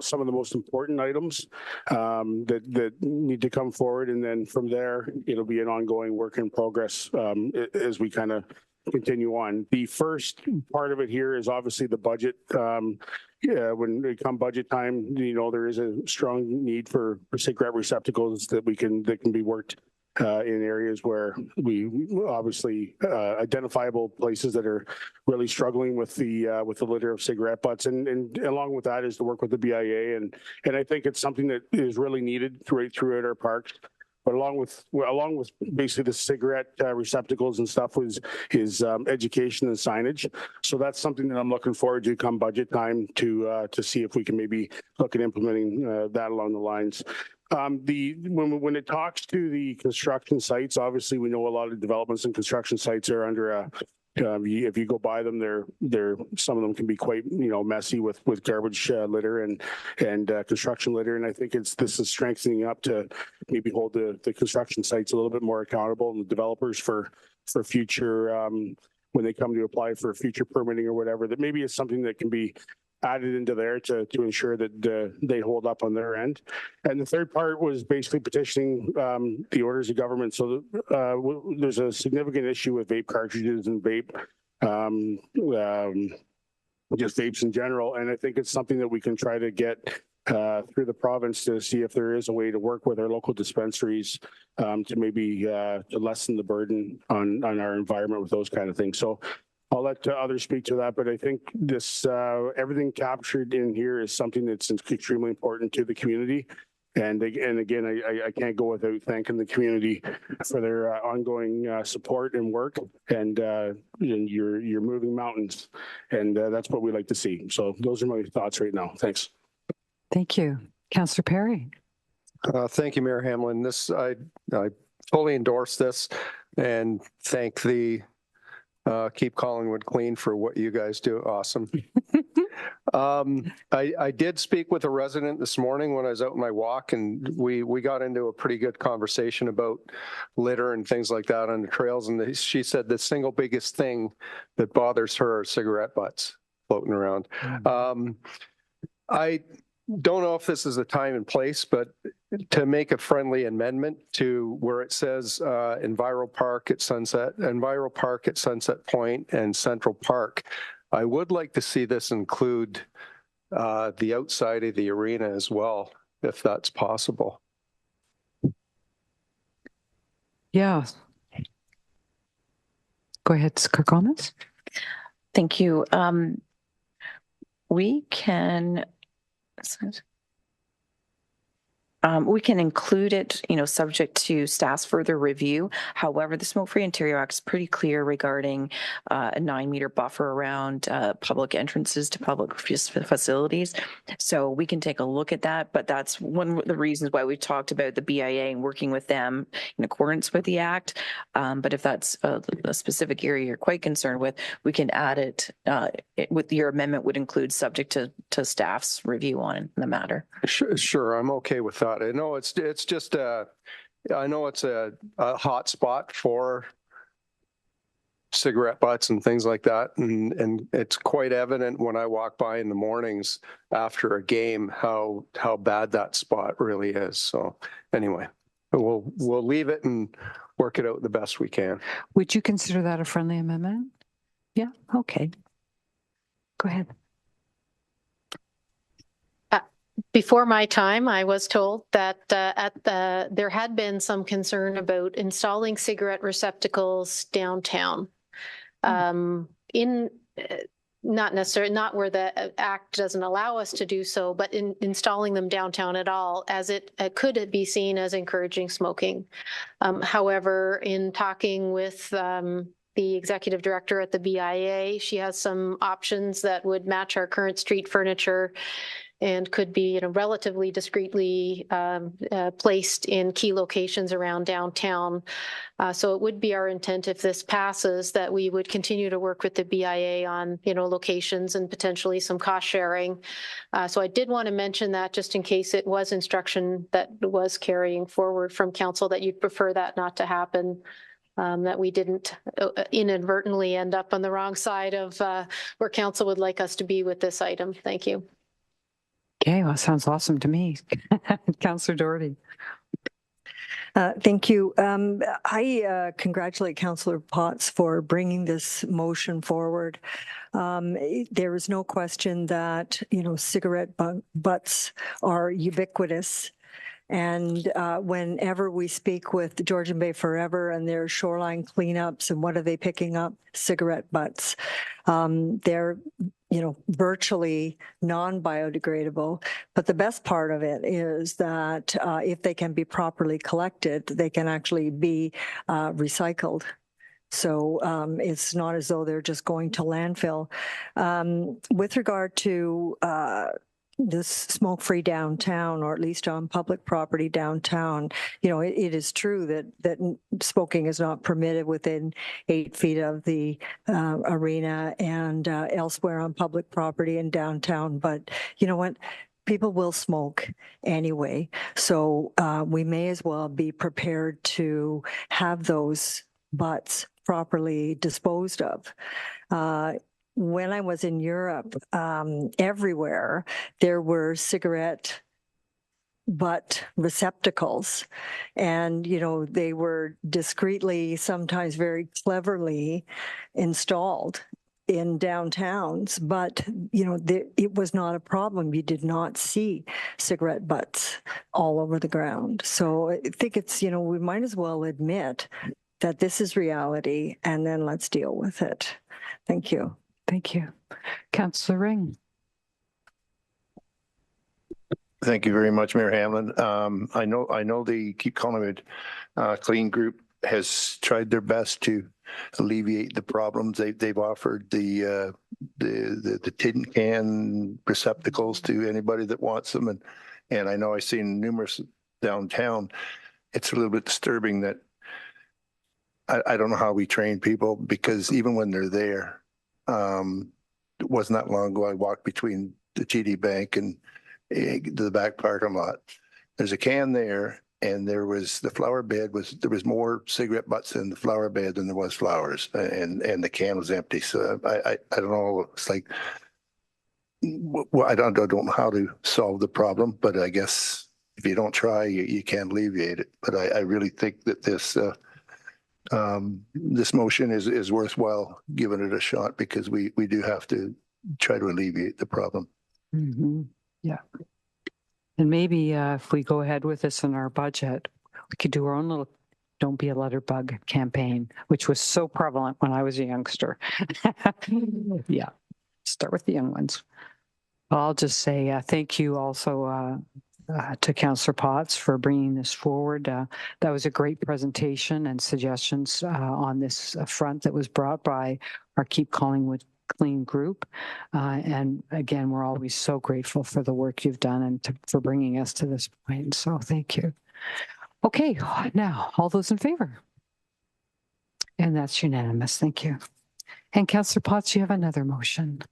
some of the most important items that need to come forward. And then from there, it'll be an ongoing work in progress as we kind of continue on. The first part of it here is obviously the budget. When it comes budget time, there is a strong need for cigarette receptacles that can be worked in areas where we obviously identifiable places that are really struggling with the litter of cigarette butts, and along with that is to work with the BIA, and I think it's something that is really needed throughout our parks. But along with basically the cigarette receptacles and stuff is education and signage. So that's something that I'm looking forward to come budget time to see if we can maybe look at implementing that along the lines. When it talks to the construction sites, obviously we know a lot of developments and construction sites are under if you go by them, they're some of them can be quite messy with garbage litter and construction litter, and I think this is strengthening up to maybe hold the construction sites a little bit more accountable and the developers for future when they come to apply for future permitting or whatever, that maybe is something that can be added into there to ensure that they hold up on their end. And the third part was basically petitioning the orders of government. So there's a significant issue with vape cartridges and vape, just vapes in general. And I think it's something that we can try to get through the province to see if there is a way to work with our local dispensaries to maybe to lessen the burden on our environment with those kind of things. So I'll let others speak to that, but I think this everything captured in here is something that's extremely important to the community. And again, I can't go without thanking the community for their ongoing support and work. And you're moving mountains, and that's what we like to see. So those are my thoughts right now. Thanks. Thank you, Councillor Perry. Thank you, Mayor Hamlin. I fully endorse this and thank the Keep Collingwood Clean for what you guys do. Awesome. I did speak with a resident this morning when I was out on my walk, and we got into a pretty good conversation about litter and things like that on the trails. And she said the single biggest thing that bothers her are cigarette butts floating around. I don't know if this is a time and place, but to make a friendly amendment to where it says Enviro Park at Sunset Point and Central Park, I would like to see this include the outside of the arena as well, if that's possible. Yeah. Go ahead, comments. Thank you. We can, We can include it, subject to staff's further review. However, the Smoke-Free Ontario Act is pretty clear regarding a 9-meter buffer around public entrances to public facilities. So we can take a look at that, but that's one of the reasons why we talked about the BIA and working with them in accordance with the Act. But if that's a specific area you're quite concerned with, we can add it with your amendment would include subject to staff's review on the matter. Sure, I'm okay with that. I know it's just I know it's a hot spot for cigarette butts and things like that, and it's quite evident when I walk by in the mornings after a game how bad that spot really is. So anyway, we'll leave it and work it out the best we can. Would you consider that a friendly amendment? Yeah, okay. Go ahead. Before my time, I was told that there had been some concern about installing cigarette receptacles downtown. Not necessarily, not where the Act doesn't allow us to do so, but in installing them downtown at all, as it could be seen as encouraging smoking. However, in talking with the executive director at the BIA, she has some options that would match our current street furniture and could be relatively discreetly placed in key locations around downtown. So it would be our intent, if this passes, that we would continue to work with the BIA on locations and potentially some cost sharing. So I did want to mention that just in case it was instruction that was carrying forward from council that you'd prefer that not to happen. That we didn't inadvertently end up on the wrong side of where council would like us to be with this item. Thank you. Okay, well, sounds awesome to me. Councillor Doherty. Thank you. I congratulate Councillor Potts for bringing this motion forward. There is no question that, cigarette butts are ubiquitous. And whenever we speak with Georgian Bay Forever and their shoreline cleanups and what are they picking up? Cigarette butts. They're virtually non-biodegradable. But the best part of it is that if they can be properly collected, they can actually be recycled. So it's not as though they're just going to landfill. With regard to this smoke-free downtown, or at least on public property downtown, it is true that smoking is not permitted within 8 feet of the arena and elsewhere on public property in downtown. But you know what? People will smoke anyway. So we may as well be prepared to have those butts properly disposed of. When I was in Europe, everywhere there were cigarette butt receptacles, and they were discreetly, sometimes very cleverly installed in downtowns, but it was not a problem. You did not see cigarette butts all over the ground. So I think it's we might as well admit that this is reality, and then let's deal with it. Thank you. Thank you. Councillor Ring. Thank you very much, Mayor Hamlin. I know the Keep Collingwood Clean Group has tried their best to alleviate the problems. They've offered the tin can receptacles to anybody that wants them, and I know I've seen numerous downtown. It's a little bit disturbing that I don't know how we train people, because even when they're there, it wasn't that long ago I walked between the GD Bank and the back parking lot. There's a can there, and there was there was more cigarette butts in the flower bed than there was flowers, and the can was empty. So I don't know. It's like, well, I don't know how to solve the problem, but I guess if you don't try, you can't alleviate it. But I really think that this motion is worthwhile giving it a shot, because we do have to try to alleviate the problem. Mm-hmm. Yeah. And maybe if we go ahead with this in our budget, we could do our own little Don't Be a Letterbug campaign, which was so prevalent when I was a youngster. Yeah. Start with the young ones. I'll just say thank you also, to Councillor Potts for bringing this forward. That was a great presentation and suggestions on this front that was brought by our Keep Collingwood Clean group. And again, we're always so grateful for the work you've done and for bringing us to this point. So thank you. Okay, now all those in favor? And that's unanimous. Thank you. And Councillor Potts, you have another motion.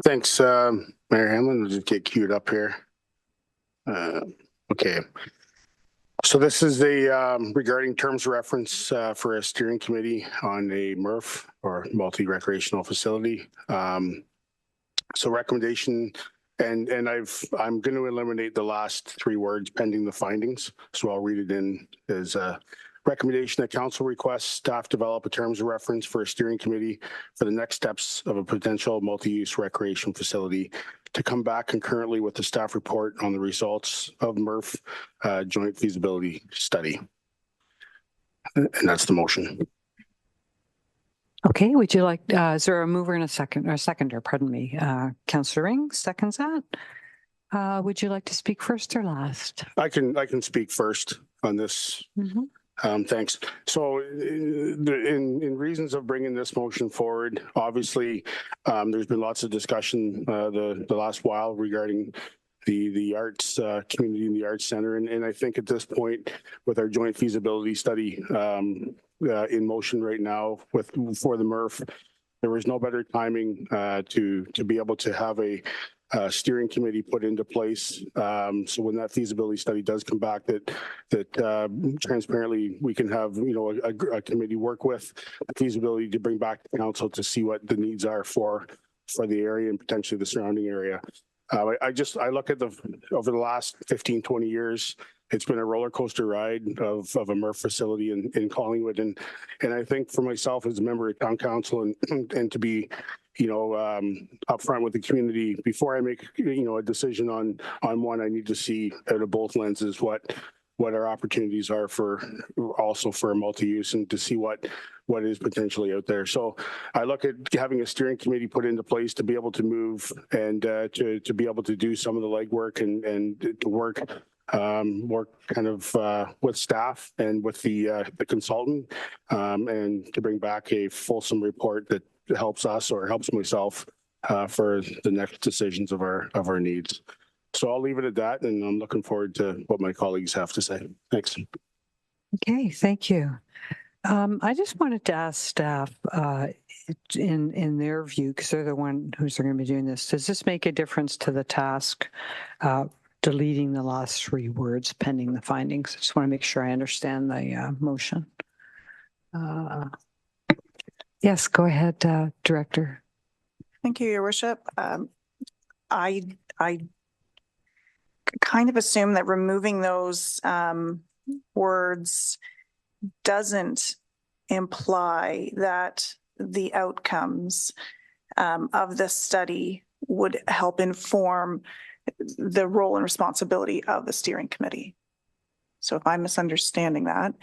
Thanks, Mayor Hamlin. I'll just get queued up here. Okay. So this is regarding terms of reference for a steering committee on a MRF or multi-recreational facility. So recommendation, and I'm going to eliminate the last three words pending the findings. So I'll read it in as a recommendation that council requests staff develop a terms of reference for a steering committee for the next steps of a potential multi-use recreation facility to come back concurrently with the staff report on the results of MRF joint feasibility study. And that's the motion. Okay, would you like, is there a mover and a seconder, pardon me. Councillor Ring seconds that. Would you like to speak first or last? I can speak first on this. Mm-hmm. Thanks. So in reasons of bringing this motion forward, obviously, there's been lots of discussion the last while regarding the arts community and the arts center. And I think at this point, with our joint feasibility study in motion right now for the MRF, there was no better timing to be able to have a steering committee put into place. So when that feasibility study does come back, that transparently we can have a committee work with the feasibility to bring back to council to see what the needs are for the area and potentially the surrounding area. I look at over the last 15, 20 years, it's been a roller coaster ride of a MRF facility in Collingwood. And I think for myself as a member of town council and to be, upfront with the community before I make, a decision on one, I need to see out of both lenses what our opportunities are for a multi-use and to see what is potentially out there. So I look at having a steering committee put into place to be able to move and to be able to do some of the legwork and to work more kind of with staff and with the consultant and to bring back a fulsome report that helps us or helps myself for the next decisions of our needs. So I'll leave it at that, and I'm looking forward to what my colleagues have to say. Thanks. Okay, thank you. I just wanted to ask staff in their view, because they're the one who's going to be doing this, does this make a difference to the task deleting the last three words pending the findings? I just want to make sure I understand the motion. Yes, go ahead, Director. Thank you, Your Worship. I kind of assume that removing those words doesn't imply that the outcomes of this study would help inform the role and responsibility of the steering committee. So if I'm misunderstanding that,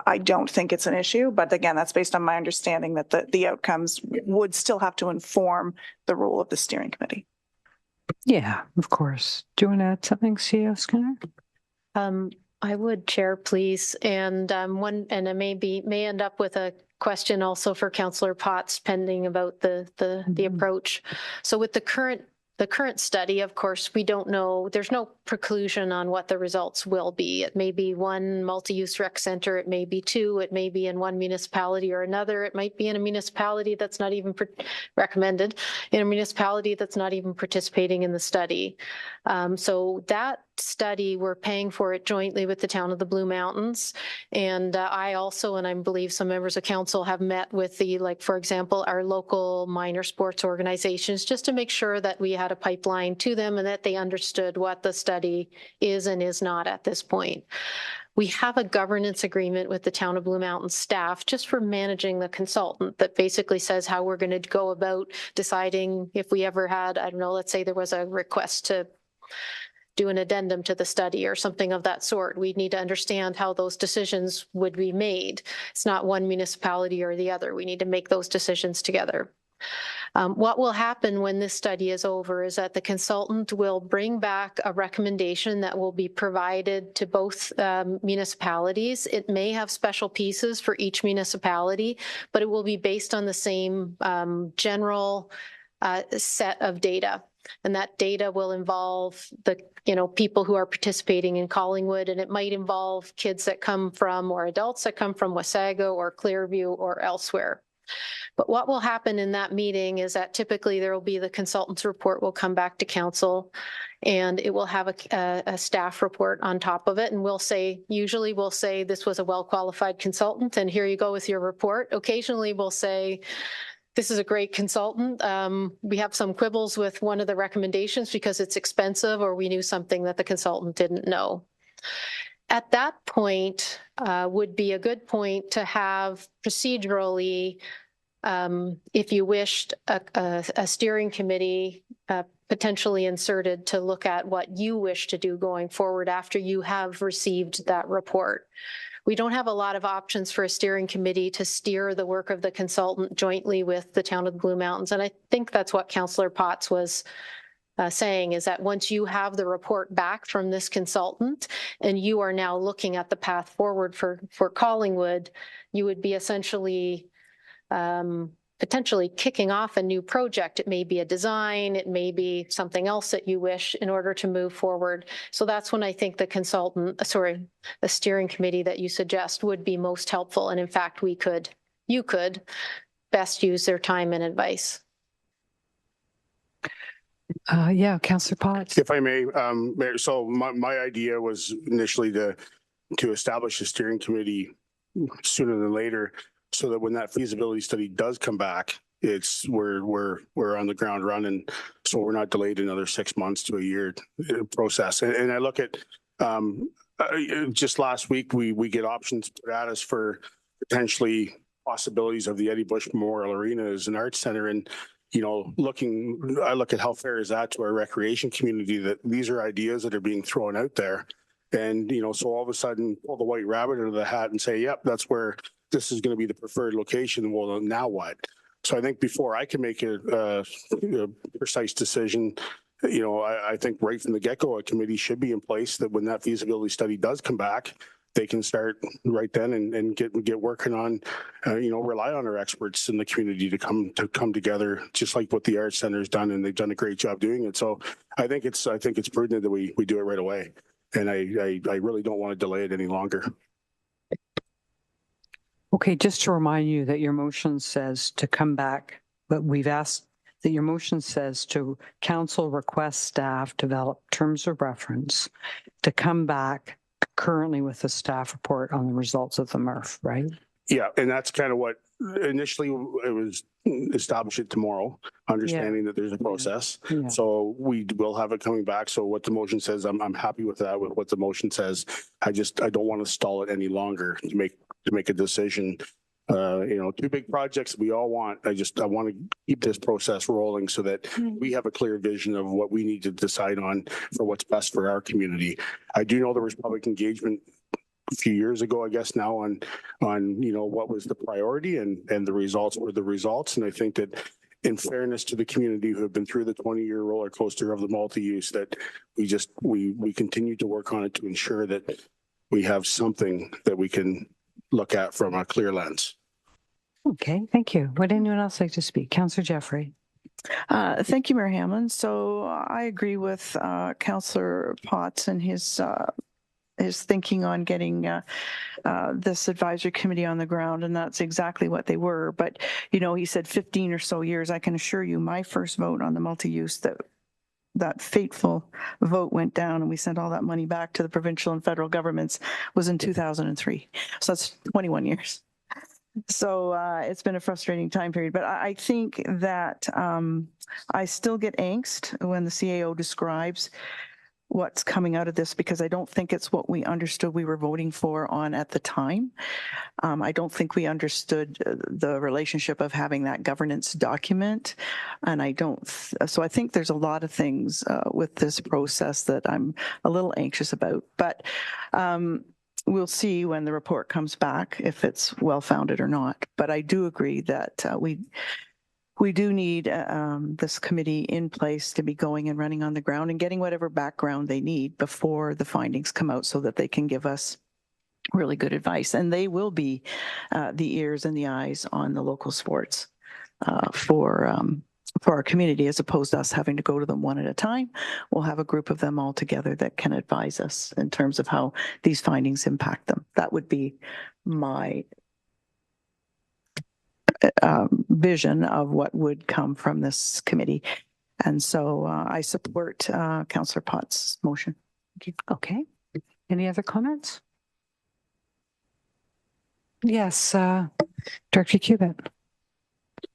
I don't think it's an issue, but again, that's based on my understanding that the outcomes would still have to inform the role of the steering committee. Yeah, of course. Do you want to add something, CEO Skinner? I would, Chair, please. And I may end up with a question also for Councillor Potts pending about the approach. So with the current study, of course, we don't know, there's no preclusion on what the results will be. It may be one multi-use rec center, it may be two, it may be in one municipality or another, it might be in a municipality that's not even recommended, in a municipality that's not even participating in the study. So that study, we're paying for it jointly with the town of the Blue Mountains. And I also, and I believe some members of council have met with for example, our local minor sports organizations, just to make sure that we had a pipeline to them and that they understood what the study is and is not at this point. We have a governance agreement with the town of Blue Mountain staff just for managing the consultant that basically says how we're going to go about deciding if we ever had, I don't know, let's say there was a request to do an addendum to the study or something of that sort. We need to understand how those decisions would be made. It's not one municipality or the other. We need to make those decisions together. What will happen when this study is over is that the consultant will bring back a recommendation that will be provided to both municipalities. It may have special pieces for each municipality, but it will be based on the same general set of data. And that data will involve the people who are participating in Collingwood, and it might involve kids that come from or adults that come from Wasaga or Clearview or elsewhere. But what will happen in that meeting is that typically there will be the consultant's report will come back to council, and it will have a staff report on top of it. And usually we'll say this was a well-qualified consultant and here you go with your report. Occasionally we'll say, this is a great consultant. We have some quibbles with one of the recommendations because it's expensive or we knew something that the consultant didn't know. At that point would be a good point to have procedurally, if you wished, a steering committee potentially inserted to look at what you wish to do going forward after you have received that report. We don't have a lot of options for a steering committee to steer the work of the consultant jointly with the town of the Blue Mountains. And I think that's what Councillor Potts was saying, is that once you have the report back from this consultant and you are now looking at the path forward for Collingwood, you would be essentially potentially kicking off a new project. It may be a design, it may be something else that you wish in order to move forward. So that's when I think the steering committee that you suggest would be most helpful. And in fact, you could best use their time and advice. Yeah, Councillor Potts. If I may, Mayor, so my idea was initially to establish a steering committee sooner than later, so that when that feasibility study does come back, we're on the ground running, so we're not delayed another 6 months to a year process. And I look at just last week we get options put at us for potentially possibilities of the Eddie Bush Memorial Arena as an arts center, and I look at how fair is that to our recreation community, that these are ideas that are being thrown out there, and so all of a sudden pull the white rabbit out of the hat and say, yep, that's where this is going to be the preferred location. Well, now what? So I think before I can make a precise decision, I think right from the get-go, a committee should be in place that when that feasibility study does come back, they can start right then and get working on, rely on our experts in the community to come together, just like what the Arts Center's done, and they've done a great job doing it. So I think it's prudent that we do it right away, and I really don't want to delay it any longer. Okay, just to remind you that your motion says to come back, but we've asked that your motion says to council request staff develop terms of reference to come back currently with the staff report on the results of the MRF, right? Yeah, and that's kind of what initially it was, establish it tomorrow, understanding that there's a process. Yeah. So we will have it coming back. So what the motion says, I'm happy with that, with what the motion says. I don't want to stall it any longer to make a decision. 2 big projects we all want. I want to keep this process rolling so that we have a clear vision of what we need to decide on for what's best for our community. I do know there was public engagement a few years ago, I guess now, on what was the priority, and the results were the results. And I think that in fairness to the community who have been through the 20-year roller coaster of the multi-use, that we continue to work on it to ensure that we have something that we can look at from a clear lens. Okay, thank you. Would anyone else like to speak? Councillor Jeffrey. Thank you, Mayor Hamlin. So I agree with Councillor Potts and his thinking on getting this advisory committee on the ground, and that's exactly what they were. But, he said 15 or so years. I can assure you my first vote on the multi-use, that fateful vote went down and we sent all that money back to the provincial and federal governments, was in 2003. So that's 21 years. So it's been a frustrating time period, but I think that I still get angst when the CAO describes what's coming out of this, because I don't think it's what we understood we were voting for on at the time. I don't think we understood the relationship of having that governance document. And so I think there's a lot of things with this process that I'm a little anxious about, but we'll see when the report comes back if it's well-founded or not. But I do agree that we do need this committee in place to be going and running on the ground and getting whatever background they need before the findings come out so that they can give us really good advice. And they will be the ears and the eyes on the local sports for our community, as opposed to us having to go to them one at a time. We'll have a group of them all together that can advise us in terms of how these findings impact them. That would be my vision of what would come from this committee. And so I support Councillor Potts' motion. Thank you. Okay. Any other comments? Yes, Director Cubitt.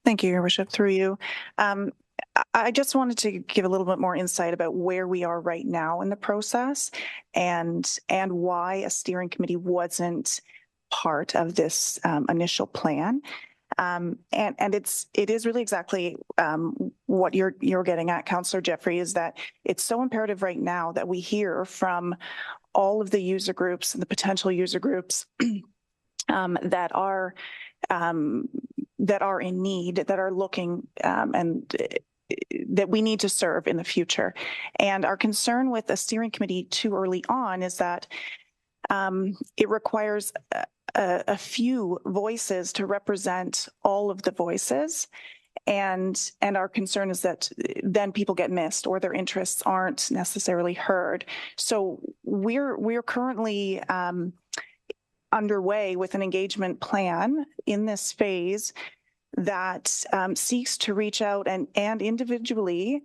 Thank you, Your Worship, through you. I just wanted to give a little bit more insight about where we are right now in the process and why a steering committee wasn't part of this initial plan. And it is really exactly what you're getting at, Councillor Jeffrey, is that it's so imperative right now that we hear from all of the user groups and the potential user groups that are in need, that are looking and that we need to serve in the future. And our concern with a steering committee too early on is that it requires a few voices to represent all of the voices. And our concern is that then people get missed or their interests aren't necessarily heard. So we're currently underway with an engagement plan in this phase that seeks to reach out and individually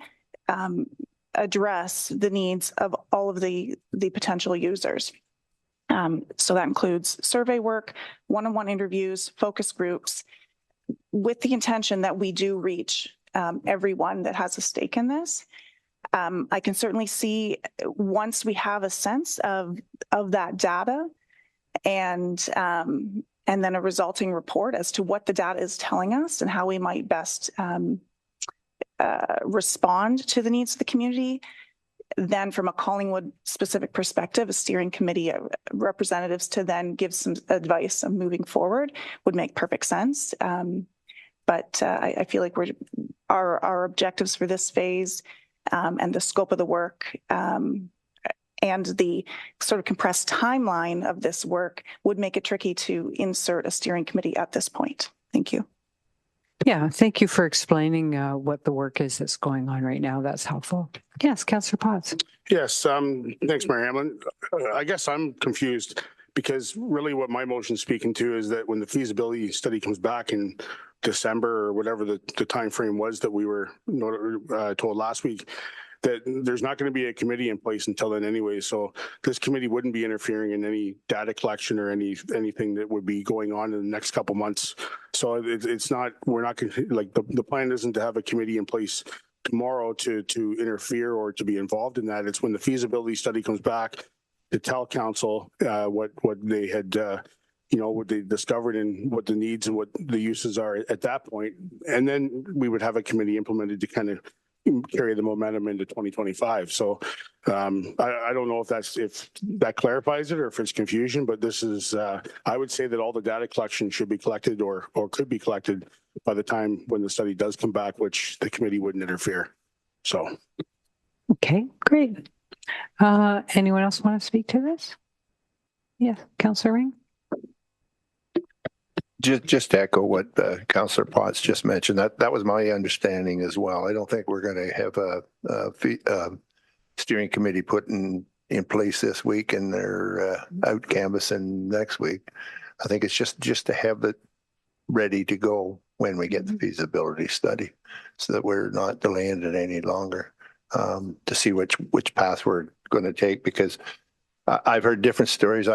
address the needs of all of the potential users. So that includes survey work, one-on-one interviews, focus groups, with the intention that we do reach everyone that has a stake in this. I can certainly see once we have a sense of that data and then a resulting report as to what the data is telling us and how we might best respond to the needs of the community. Then from a Collingwood specific perspective, a steering committee of representatives to then give some advice on moving forward would make perfect sense. But I feel like our objectives for this phase and the scope of the work and the sort of compressed timeline of this work would make it tricky to insert a steering committee at this point. Thank you. Yeah, thank you for explaining what the work is that's going on right now. That's helpful. Yes, Councillor Potts. Yes, thanks, Mayor Hamlin. I guess I'm confused because really what my motion is speaking to is that when the feasibility study comes back in December or whatever the time frame was that we were told last week, that there's not going to be a committee in place until then anyway. So this committee wouldn't be interfering in any data collection or anything that would be going on in the next couple months. So it's not, we're not going to, like, the plan isn't to have a committee in place tomorrow to interfere or to be involved in that. It's when the feasibility study comes back to tell council what they had what they discovered and what the needs and what the uses are at that point. And then we would have a committee implemented to kind of carry the momentum into 2025. So I don't know if that clarifies it or if it's confusion, but this is, I would say that all the data collection should be collected or could be collected by the time when the study does come back, which the committee wouldn't interfere. So. Okay, great. Anyone else want to speak to this? Yes, Councillor Ring. Just to echo what Councillor Potts just mentioned, that was my understanding as well. I don't think we're going to have a steering committee put in place this week and they're out canvassing next week. I think it's just to have it ready to go when we get the feasibility study so that we're not delaying it any longer to see which path we're going to take, because I've heard different stories.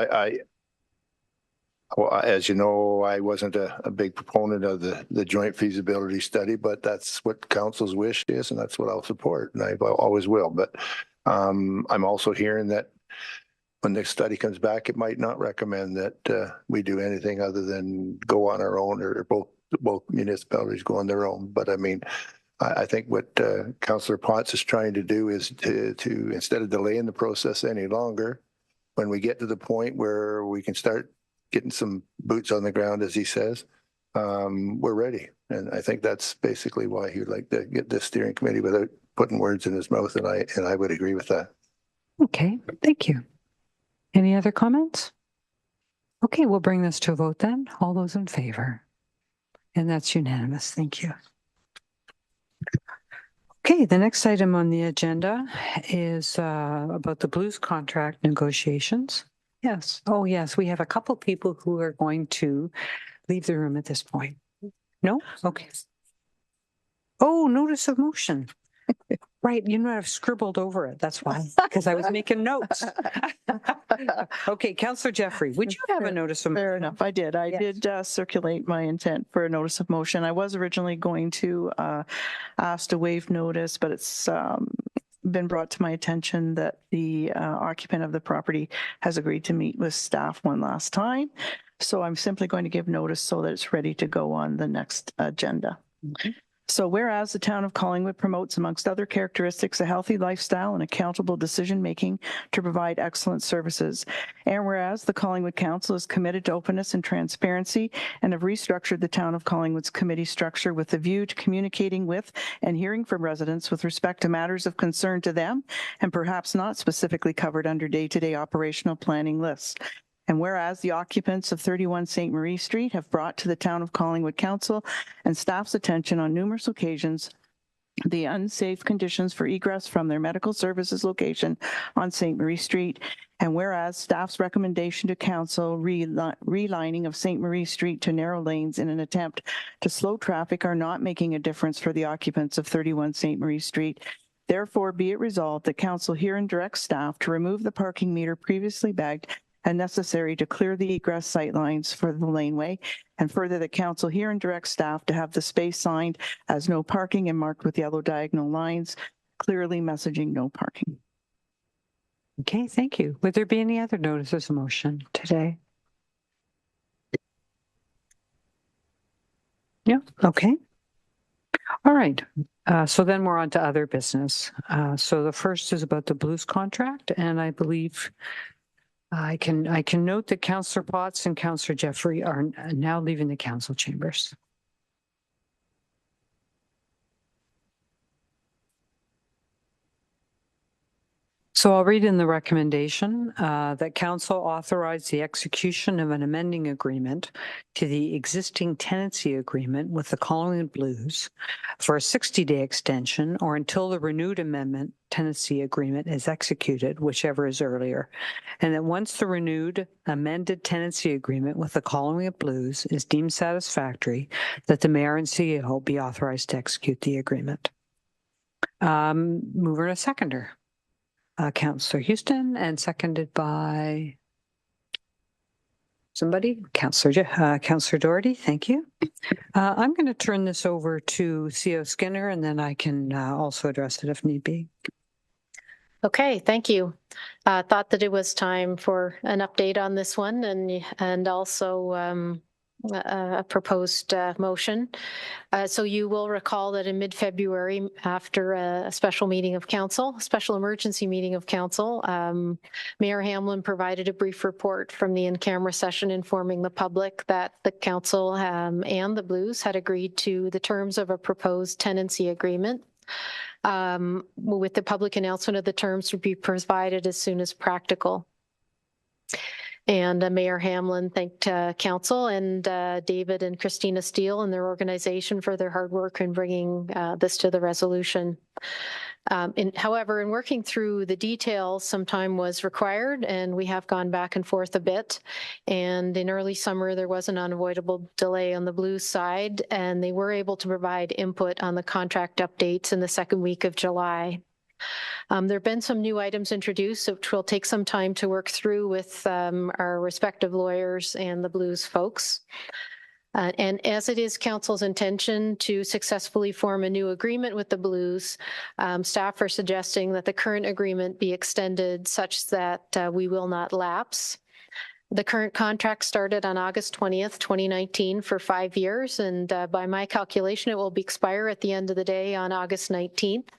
Well, as you know, I wasn't a big proponent of the joint feasibility study, but that's what council's wish is, and that's what I'll support, and I always will. But I'm also hearing that when the study comes back, it might not recommend that we do anything other than go on our own, or both municipalities go on their own. But I mean, I think what Councillor Potts is trying to do is to instead of delaying the process any longer, when we get to the point where we can start getting some boots on the ground, as he says, we're ready. And I think that's basically why he would like to get this steering committee without putting words in his mouth. And I would agree with that. Okay, thank you. Any other comments? Okay, we'll bring this to a vote then. All those in favor? And that's unanimous. Thank you. Okay, the next item on the agenda is about the Blues contract negotiations. Yes. Oh, yes. We have a couple people who are going to leave the room at this point. No? Okay. Oh, notice of motion. Right. You know, I've scribbled over it. That's why, because I was making notes. Okay, Councillor Jeffrey, would you have a notice of? Fair enough. I did. I did circulate my intent for a notice of motion. I was originally going to ask to waive notice, but it's been brought to my attention that the occupant of the property has agreed to meet with staff one last time. So I'm simply going to give notice so that it's ready to go on the next agenda. Okay. So whereas the town of Collingwood promotes, amongst other characteristics, a healthy lifestyle and accountable decision-making to provide excellent services. And whereas the Collingwood Council is committed to openness and transparency and have restructured the town of Collingwood's committee structure with a view to communicating with and hearing from residents with respect to matters of concern to them and perhaps not specifically covered under day-to-day operational planning lists. And whereas the occupants of 31 St. Marie Street have brought to the town of Collingwood Council and staff's attention on numerous occasions the unsafe conditions for egress from their medical services location on St. Marie Street. And whereas staff's recommendation to council relining of St. Marie Street to narrow lanes in an attempt to slow traffic are not making a difference for the occupants of 31 St. Marie Street. Therefore, be it resolved that council herein directs staff to remove the parking meter previously bagged and necessary to clear the egress sightlines for the laneway, and further that council herein directs staff to have the space signed as no parking and marked with yellow diagonal lines, clearly messaging no parking. Okay, thank you. Would there be any other notices of motion today? Yeah, okay. All right. So then we're on to other business. So the first is about the Blues contract, and I believe I can note that Councillor Potts and Councillor Jeffrey are now leaving the council chambers. So I'll read in the recommendation that council authorize the execution of an amending agreement to the existing tenancy agreement with the Collingwood Blues for a 60-day extension or until the renewed amendment tenancy agreement is executed, whichever is earlier. And that once the renewed amended tenancy agreement with the Collingwood Blues is deemed satisfactory, that the mayor and CEO be authorized to execute the agreement. Mover and a seconder. Councillor Houston, and seconded by somebody, Councillor Doherty. Thank you. I'm going to turn this over to CEO Skinner, and then I can also address it if need be. Okay, thank you. Thought that it was time for an update on this one, and also a proposed motion. So you will recall that in mid-February, after a special meeting of council, special emergency meeting of council, Mayor Hamlin provided a brief report from the in-camera session informing the public that the council and the Blues had agreed to the terms of a proposed tenancy agreement. With the public announcement of the terms to be provided as soon as practical. And Mayor Hamlin thanked council and David and Christina Steele and their organization for their hard work in bringing this to the resolution. However, in working through the details, some time was required, and we have gone back and forth a bit. And in early summer, there was an unavoidable delay on the Blues side, and they were able to provide input on the contract updates in the second week of July. There have been some new items introduced, which will take some time to work through with our respective lawyers and the Blues folks. And as it is council's intention to successfully form a new agreement with the Blues, staff are suggesting that the current agreement be extended such that we will not lapse. The current contract started on August 20th, 2019 for 5 years, and by my calculation, it will expire at the end of the day on August 19th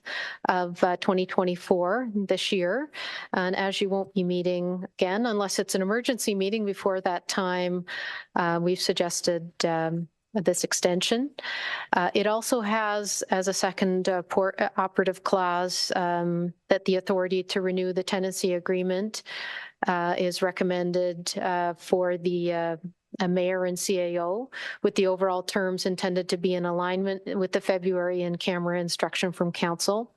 of 2024 this year. And as you won't be meeting again, unless it's an emergency meeting before that time, we've suggested this extension. It also has, as a second operative clause, that the authority to renew the tenancy agreement is recommended for the mayor and CAO, with the overall terms intended to be in alignment with the February in-camera instruction from council.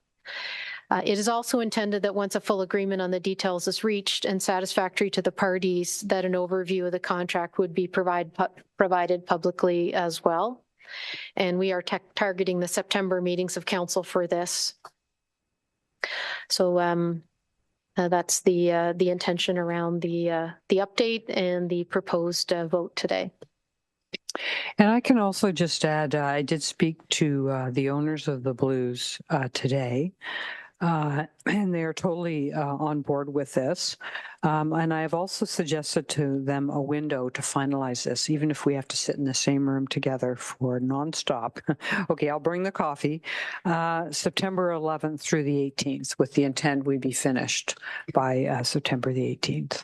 It is also intended that once a full agreement on the details is reached and satisfactory to the parties, that an overview of the contract would be provided publicly as well. And we are targeting the September meetings of council for this. So that's the intention around the update and the proposed vote today. And I can also just add, I did speak to the owners of the Blues today. And they are totally on board with this. And I have also suggested to them a window to finalize this, even if we have to sit in the same room together for nonstop. Okay, I'll bring the coffee. September 11th through the 18th, with the intent we be finished by September the 18th.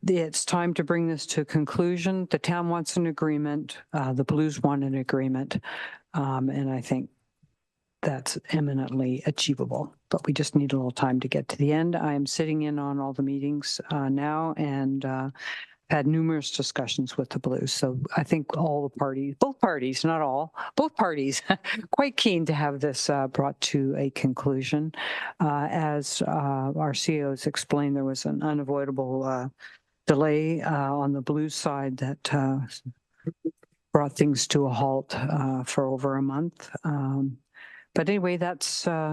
It's time to bring this to a conclusion. The town wants an agreement. The Blues want an agreement. And I think that's eminently achievable, but we just need a little time to get to the end. I am sitting in on all the meetings now and had numerous discussions with the Blues. So I think all the parties, both parties, not all, both parties, quite keen to have this brought to a conclusion. As our CEOs explained, there was an unavoidable delay on the Blues side that brought things to a halt for over a month. But anyway, that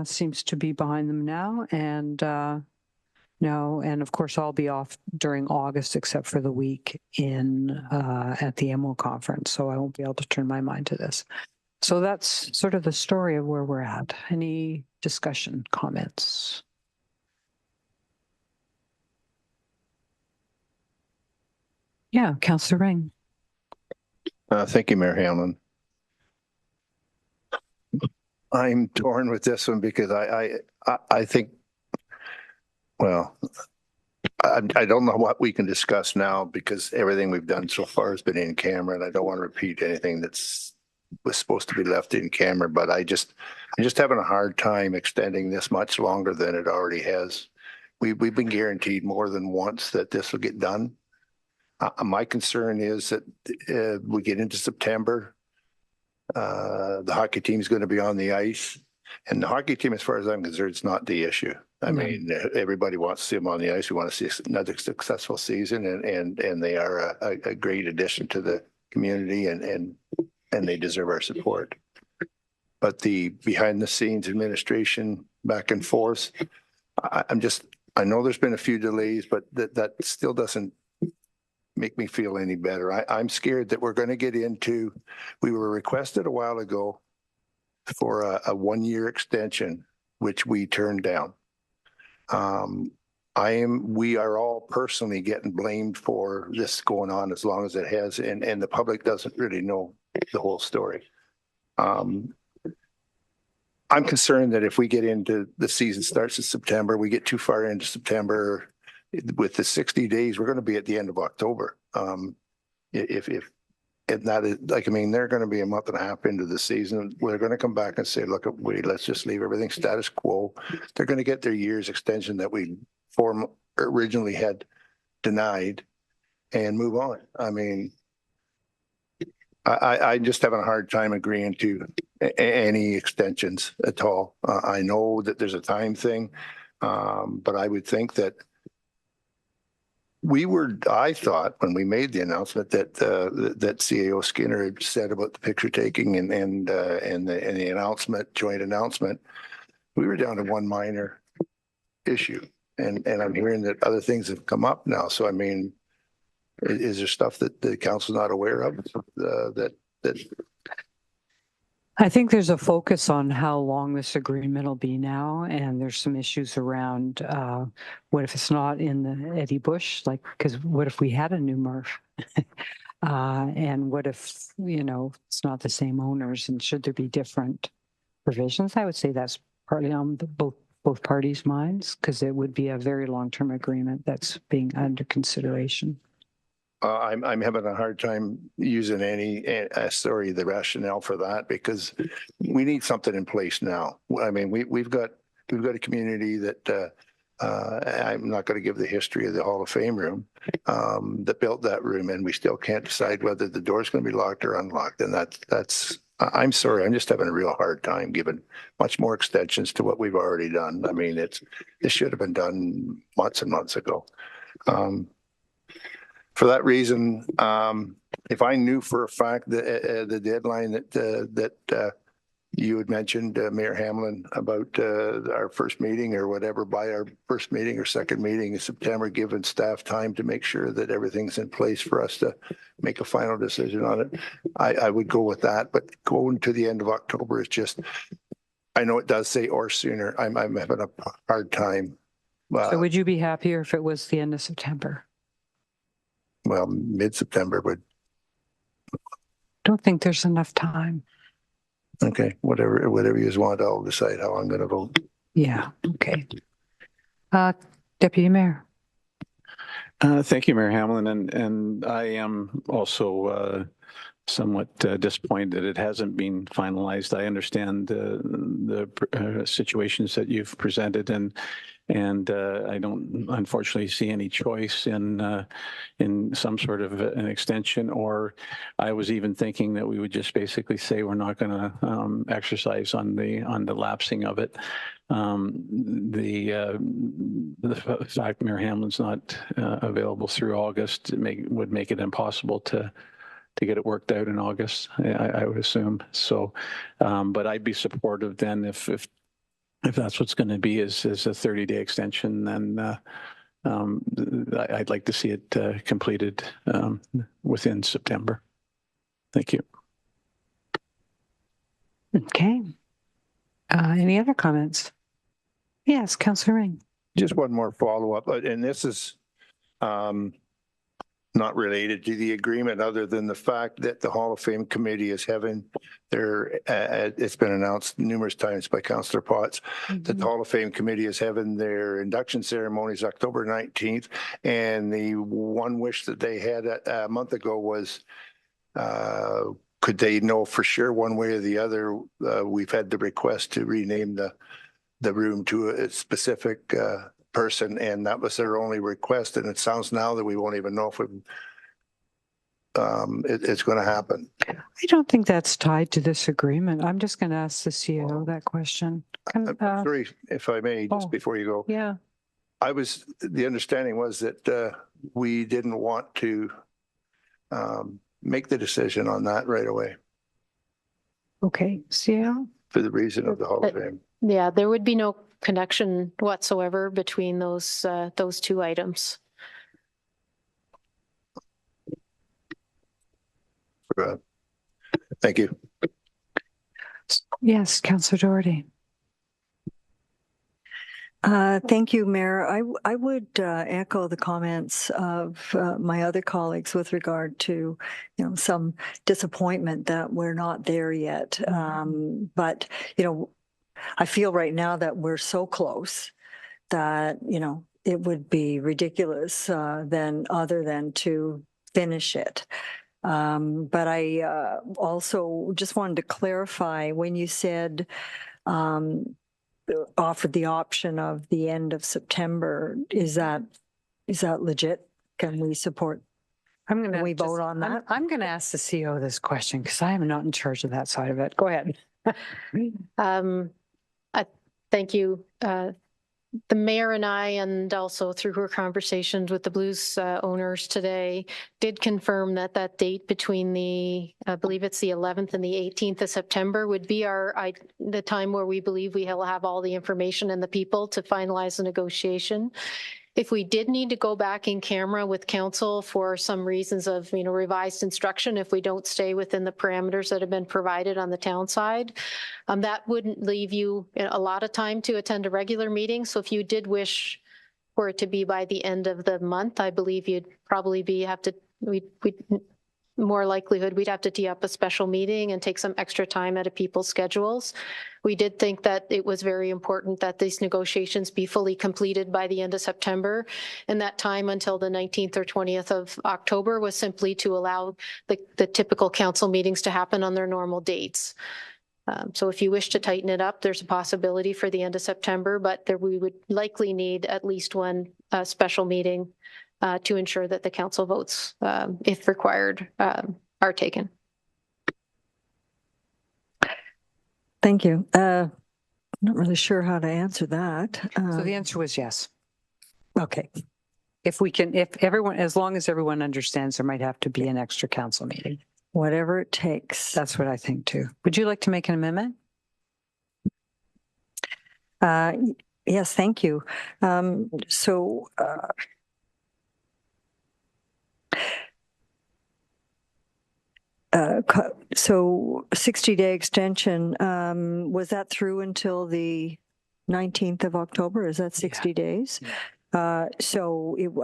seems to be behind them now. And and of course, I'll be off during August, except for the week at the MO conference. So I won't be able to turn my mind to this. So that's sort of the story of where we're at. Any discussion, comments? Yeah, Councillor Ring. Thank you, Mayor Hamlin. I'm torn with this one because I think, well, I don't know what we can discuss now because everything we've done so far has been in camera, and I don't want to repeat anything was supposed to be left in camera. But I'm just having a hard time extending this much longer than it already has. We've been guaranteed more than once that this will get done. My concern is that we get into September. The hockey team is going to be on the ice, and the hockey team, as far as I'm concerned, it's not the issue. I mean, everybody wants to see them on the ice. We want to see another successful season, and they are a great addition to the community, and they deserve our support. But the behind the scenes administration back and forth, I know there's been a few delays, but that still doesn't make me feel any better. I'm scared that we're going to get into, we were requested a while ago for a 1-year extension, which we turned down. We are all personally getting blamed for this going on as long as it has, and the public doesn't really know the whole story. I'm concerned that if we get into the season starts in September, we get too far into September, with the 60 days, we're going to be at the end of October. If that is like, I mean, they're going to be a month and a half into the season. We're going to come back and say, look, let's just leave everything status quo. They're going to get their year's extension that we originally had denied and move on. I mean, I'm just having a hard time agreeing to any extensions at all. I know that there's a time thing, but I would think that I thought when we made the announcement that CAO Skinner had said about the picture taking and the announcement, joint announcement, we were down to one minor issue, and I'm hearing that other things have come up now. So I mean, is there stuff that the council's not aware of that? I think there's a focus on how long this agreement will be now, and there's some issues around what if it's not in the Eddie Bush, like, because what if we had a new MRF? And what if, it's not the same owners, and should there be different provisions? I would say that's partly on both parties' minds, because it would be a very long-term agreement that's being under consideration. I'm having a hard time using the rationale for that, because we need something in place now. I mean, we've got a community that I'm not going to give the history of the Hall of Fame room that built that room, and we still can't decide whether the door's going to be locked or unlocked. And I'm sorry, I'm just having a real hard time giving much more extensions to what we've already done. I mean, this should have been done months and months ago. For that reason, if I knew for a fact that the deadline that you had mentioned, Mayor Hamlin, about our first meeting or whatever, by our first meeting or second meeting in September, giving staff time to make sure that everything's in place for us to make a final decision on it, I would go with that. But going to the end of October is just, I know it does say or sooner. I'm having a hard time. So would you be happier if it was the end of September? Well, mid-September would. Don't think there's enough time. Okay, whatever you guys want, I'll decide how I'm going to vote. Yeah, okay. Deputy Mayor. Thank you, Mayor Hamlin, and I am also somewhat disappointed that it hasn't been finalized. I understand the situations that you've presented, and I don't unfortunately see any choice in some sort of an extension, or I was even thinking that we would just basically say we're not going to exercise on the lapsing of it. The fact Mayor Hamlin's not available through August would make it impossible to get it worked out in August, I would assume. So, but I'd be supportive then if that's what's going to be is a 30-day extension, then I'd like to see it completed within September. Thank you. Okay. Any other comments? Yes, Councillor Ring. Just one more follow-up, and this is not related to the agreement, other than the fact that the Hall of Fame committee is having their, it's been announced numerous times by Councillor Potts, that the Hall of Fame committee is having their induction ceremonies October 19th. And the one wish that they had a month ago was, could they know for sure one way or the other? We've had the request to rename the room to a specific person, and that was their only request. And it sounds now that we won't even know if it's going to happen. I don't think that's tied to this agreement. I'm just going to ask the CEO that question. Sorry, if I may, just before you go. Yeah. The understanding was that we didn't want to make the decision on that right away. Okay, CEO? For the reason of the Hall of Fame. Yeah, there would be no connection whatsoever between those two items. Thank you. Yes, Councillor Doherty. Thank you, Mayor. I would echo the comments of my other colleagues with regard to, some disappointment that we're not there yet. But, I feel right now that we're so close that, it would be ridiculous other than to finish it. But I also just wanted to clarify when you said offered the option of the end of September. Is that legit? Can we support? Can we vote on that? I'm going to ask the CEO this question because I am not in charge of that side of it. Go ahead. Thank you. The mayor and I, and also through her conversations with the Blues owners today, did confirm that date between I believe it's the 11th and the 18th of September would be the time where we believe we will have all the information and the people to finalize the negotiation. If we did need to go back in camera with council for some reasons of, revised instruction, if we don't stay within the parameters that have been provided on the town side, that wouldn't leave you a lot of time to attend a regular meeting. So if you did wish for it to be by the end of the month, I believe you'd probably we'd more likelihood we'd have to tee up a special meeting and take some extra time out of people's schedules. We did think that it was very important that these negotiations be fully completed by the end of September. And that time until the 19th or 20th of October was simply to allow the typical council meetings to happen on their normal dates. So if you wish to tighten it up, there's a possibility for the end of September, but we would likely need at least one special meeting to ensure that the council votes, if required, are taken. Thank you. I'm not really sure how to answer that. So the answer was yes. Okay. If everyone, as long as everyone understands, there might have to be an extra council meeting. Whatever it takes. That's what I think too. Would you like to make an amendment? Yes, thank you. So 60-day extension, was that through until the 19th of October? Is that 60 days? Yeah.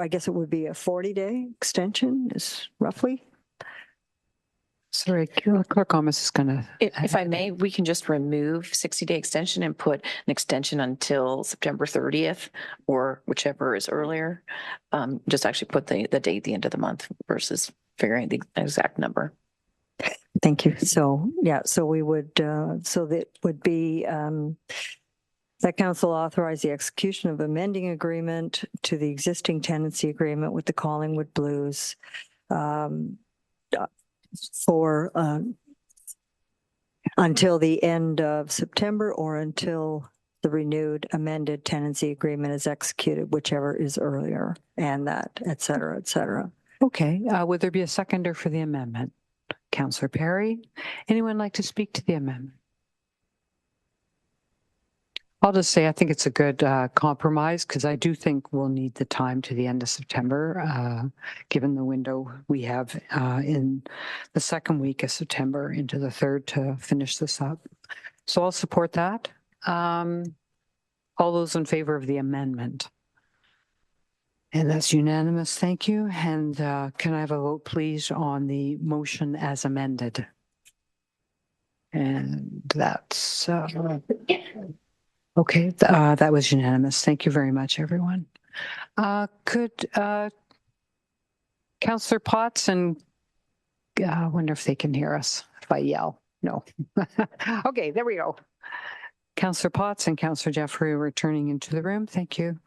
I guess it would be a 40-day extension is roughly. Sorry, Clerk Thomas is going to. If I may, we can just remove 60-day extension and put an extension until September 30th or whichever is earlier. Just actually put the date at the end of the month versus figuring the exact number. Thank you. So, yeah, so we would, so that would be that council authorize the execution of amending agreement to the existing tenancy agreement with the Collingwood Blues for until the end of September or until the renewed amended tenancy agreement is executed, whichever is earlier, and that, et cetera, et cetera. Okay. Would there be a seconder for the amendment? Councillor Perry. Anyone like to speak to the amendment? I'll just say I think it's a good compromise because I do think we'll need the time to the end of September, given the window we have in the second week of September into the third to finish this up. So I'll support that. All those in favor of the amendment? And that's unanimous. Thank you. And can I have a vote, please, on the motion as amended? And that's okay. That was unanimous. Thank you very much, everyone. Could Councillor Potts and I wonder if they can hear us if I yell. No. Okay, there we go. Councillor Potts and Councillor Jeffrey returning into the room. Thank you.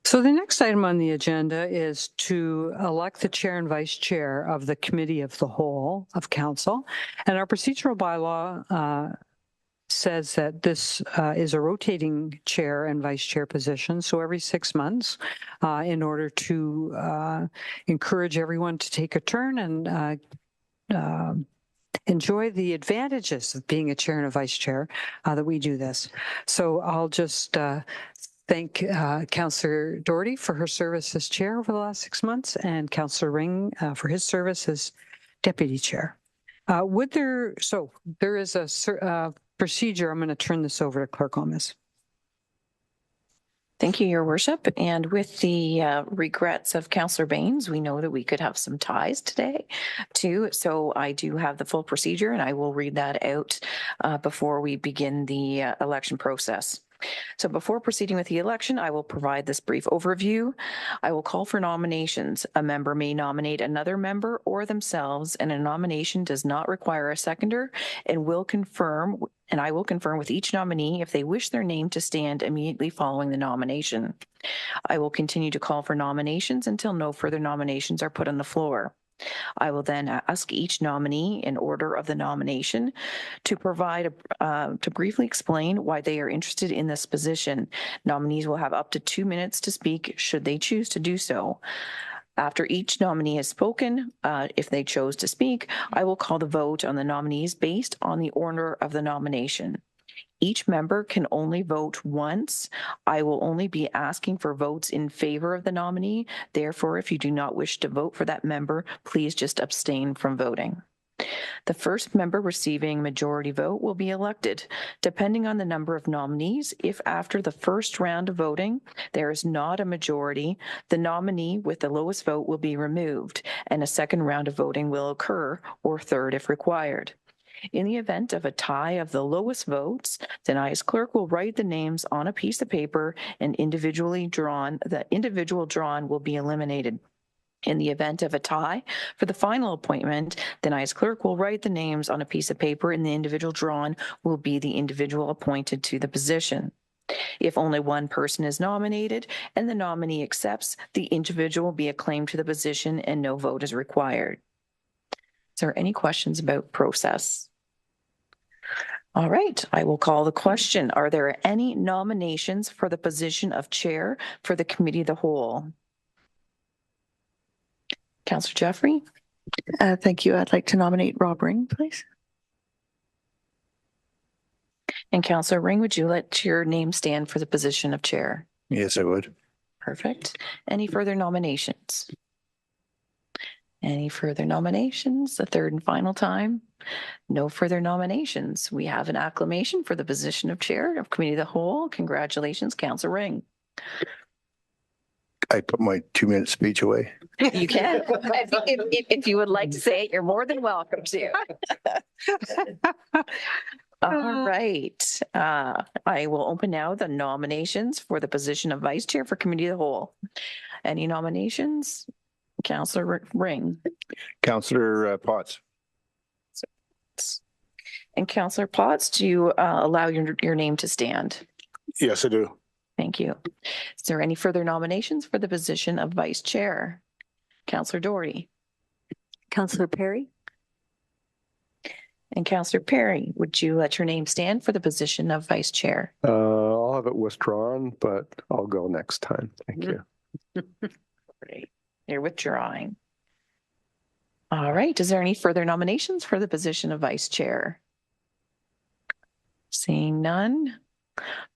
So the next item on the agenda is to elect the chair and vice chair of the Committee of the Whole of Council. And our procedural bylaw says that this is a rotating chair and vice chair position. So every 6 months, in order to encourage everyone to take a turn and enjoy the advantages of being a chair and a vice chair, that we do this. So I'll just thank Councillor Doherty for her service as chair over the last 6 months and Councillor Ring for his service as deputy chair. There is a procedure. I'm going to turn this over to Clerk Thomas. Thank you, Your Worship. And with the regrets of Councillor Baines, we know that we could have some ties today too. So I do have the full procedure and I will read that out before we begin the election process. So before proceeding with the election, I will provide this brief overview. I will call for nominations. A member may nominate another member or themselves, and a nomination does not require a seconder and I will confirm with each nominee if they wish their name to stand immediately following the nomination. I will continue to call for nominations until no further nominations are put on the floor. I will then ask each nominee in order of the nomination to briefly explain why they are interested in this position. Nominees will have up to 2 minutes to speak should they choose to do so. After each nominee has spoken, if they chose to speak, I will call the vote on the nominees based on the order of the nomination. Each member can only vote once. I will only be asking for votes in favor of the nominee. Therefore, if you do not wish to vote for that member, please just abstain from voting. The first member receiving majority vote will be elected. Depending on the number of nominees, if after the first round of voting there is not a majority, the nominee with the lowest vote will be removed, and a second round of voting will occur, or third if required. In the event of a tie of the lowest votes, the Nice clerk will write the names on a piece of paper and the individual drawn will be eliminated. In the event of a tie for the final appointment, the Nice clerk will write the names on a piece of paper and the individual drawn will be the individual appointed to the position. If only one person is nominated and the nominee accepts, the individual will be acclaimed to the position and no vote is required. Is there any questions about process? All right, I will call the question. Are there any nominations for the position of chair for the committee of the whole? Councillor Jeffrey? Thank you. I'd like to nominate Rob Ring, please. And Councillor Ring, would you let your name stand for the position of chair? Yes, I would. Perfect. Any further nominations? Any further nominations? The third and final time? No further nominations. We have an acclamation for the position of chair of committee of the whole. Congratulations, Councillor Ring. I put my 2-minute speech away. You can. If you would like to say it, you're more than welcome to. All right. I will open now the nominations for the position of vice chair for committee of the whole. Any nominations? Councillor Ring. Councillor Potts. And Councillor Potts, do you allow your name to stand? Yes, I do. Thank you. Is there any further nominations for the position of vice chair? Councillor Doherty. Councillor Perry? And Councillor Perry, would you let your name stand for the position of vice chair? I'll have it withdrawn, but I'll go next time. Thank you. Great. You're withdrawing. All right. Is there any further nominations for the position of vice chair? Seeing none,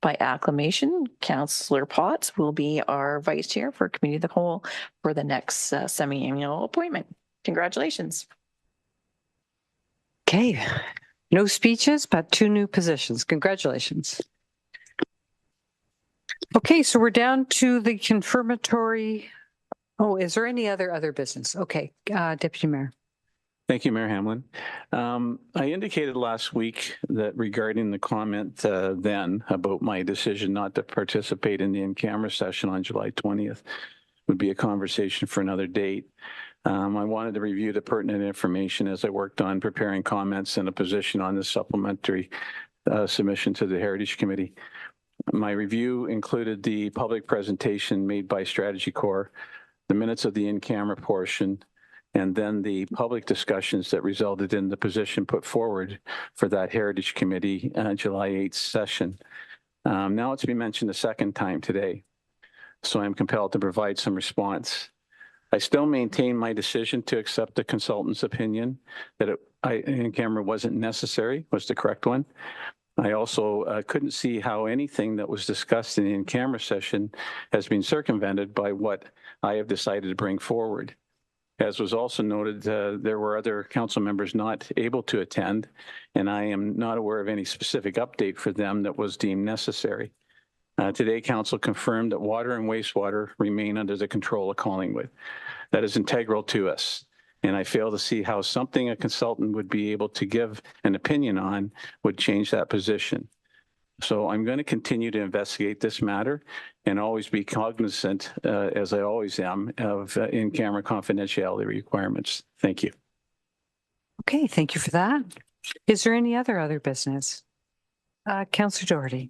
by acclamation, Councillor Potts will be our vice chair for committee of the whole for the next semi-annual appointment. Congratulations. Okay, no speeches, but 2 new positions. Congratulations. Okay, so we're down to the confirmatory. Oh, is there any other business? Okay, Deputy Mayor. Thank you, Mayor Hamlin. I indicated last week that regarding the comment then about my decision not to participate in the in-camera session on July 20th would be a conversation for another date. I wanted to review the pertinent information as I worked on preparing comments and a position on the supplementary submission to the Heritage Committee. My review included the public presentation made by Strategy Corps, the minutes of the in-camera portion, and then the public discussions that resulted in the position put forward for that Heritage Committee July 8th session. Now it's been mentioned a second time today, so I'm compelled to provide some response. I still maintain my decision to accept the consultant's opinion that in-camera wasn't necessary, was the correct one. I also couldn't see how anything that was discussed in the in-camera session has been circumvented by what I have decided to bring forward. As was also noted, there were other council members not able to attend, and I am not aware of any specific update for them that was deemed necessary. Today, council confirmed that water and wastewater remain under the control of Collingwood. That is integral to us, and I fail to see how something a consultant would be able to give an opinion on would change that position. So I'm going to continue to investigate this matter and always be cognizant, as I always am, of in-camera confidentiality requirements. Thank you. Okay, thank you for that. Is there any other business? Councillor Doherty.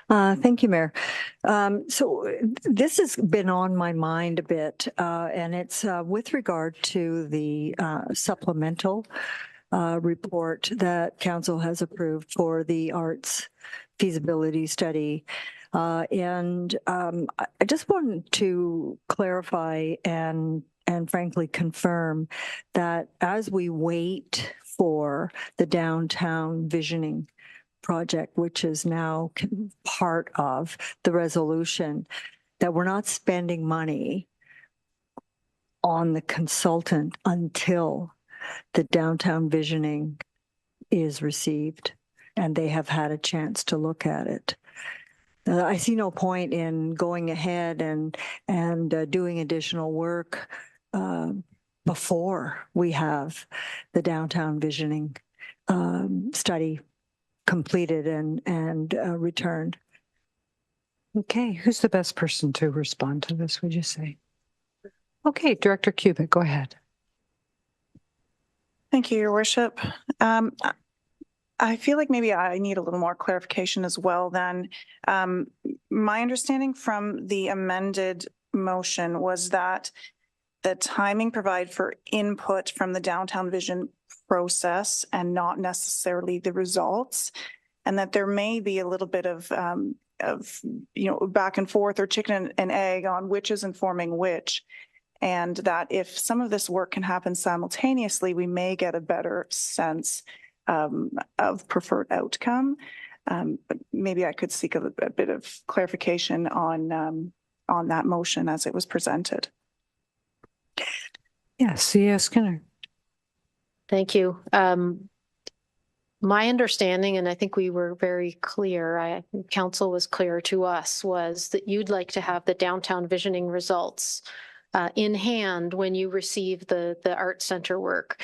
Thank you, Mayor. So this has been on my mind a bit, and it's with regard to the supplemental report that council has approved for the arts feasibility study. And I just wanted to clarify and frankly confirm that as we wait for the downtown visioning project, which is now part of the resolution, that we're not spending money on the consultant until the downtown visioning is received and they have had a chance to look at it. I see no point in going ahead and doing additional work before we have the downtown visioning study completed and returned. Okay, who's the best person to respond to this, would you say? Okay, Director Cubic, go ahead. Thank you, Your Worship. I feel like maybe I need a little more clarification as well then. My understanding from the amended motion was that the timing provided for input from the downtown vision process and not necessarily the results, and that there may be a little bit of back and forth or chicken and egg on which is informing which. And that if some of this work can happen simultaneously, we may get a better sense of preferred outcome. But maybe I could seek a bit of clarification on that motion as it was presented. Yes, C.S. Skinner. Thank you. My understanding, and I think we were very clear, council was clear to us, was that you'd like to have the downtown visioning results in hand when you receive the art center work.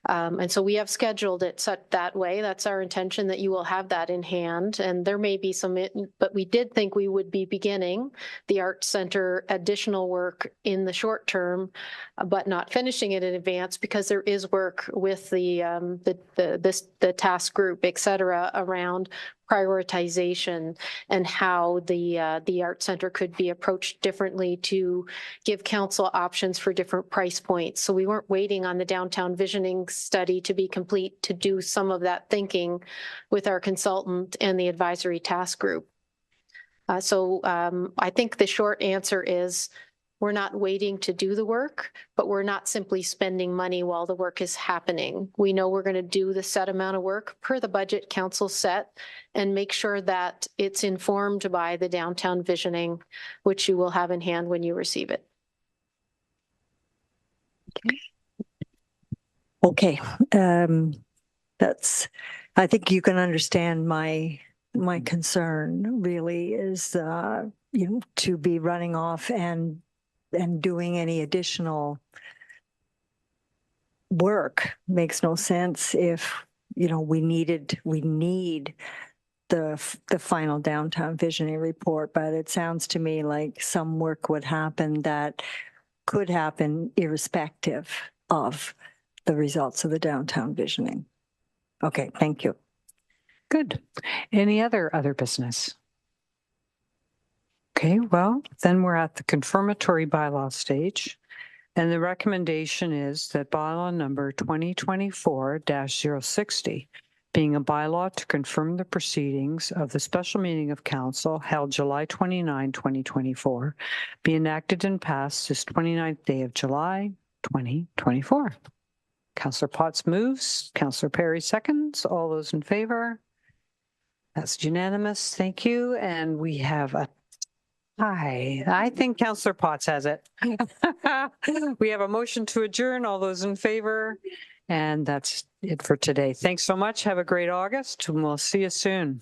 And so we have scheduled it such that way. That's our intention, that you will have that in hand. And there may be some, but we did think we would be beginning the art center additional work in the short term, but not finishing it in advance because there is work with the task group, et cetera, around prioritization and how the art center could be approached differently to give council options for different price points. So we weren't waiting on the downtown visioning study to be complete to do some of that thinking with our consultant and the advisory task group. So I think the short answer is we're not waiting to do the work, but we're not simply spending money while the work is happening. We know we're going to do the set amount of work per the budget council set and make sure that it's informed by the downtown visioning, which you will have in hand when you receive it. Okay. That's, I think you can understand my concern really is, to be running off and doing any additional work makes no sense if, we need the final downtown visioning report, but it sounds to me like some work would happen that could happen irrespective of the results of the downtown visioning. Okay, thank you. Good. Any other business? Okay, well, then we're at the confirmatory bylaw stage. And the recommendation is that bylaw number 2024-060, being a bylaw to confirm the proceedings of the special meeting of council held July 29, 2024, be enacted and passed this 29th day of July, 2024. Councillor Potts moves, Councillor Perry seconds. All those in favor? That's unanimous. Thank you. And we have a tie. I think Councillor Potts has it. We have a motion to adjourn. All those in favor? And that's it for today. Thanks so much. Have a great August, and we'll see you soon.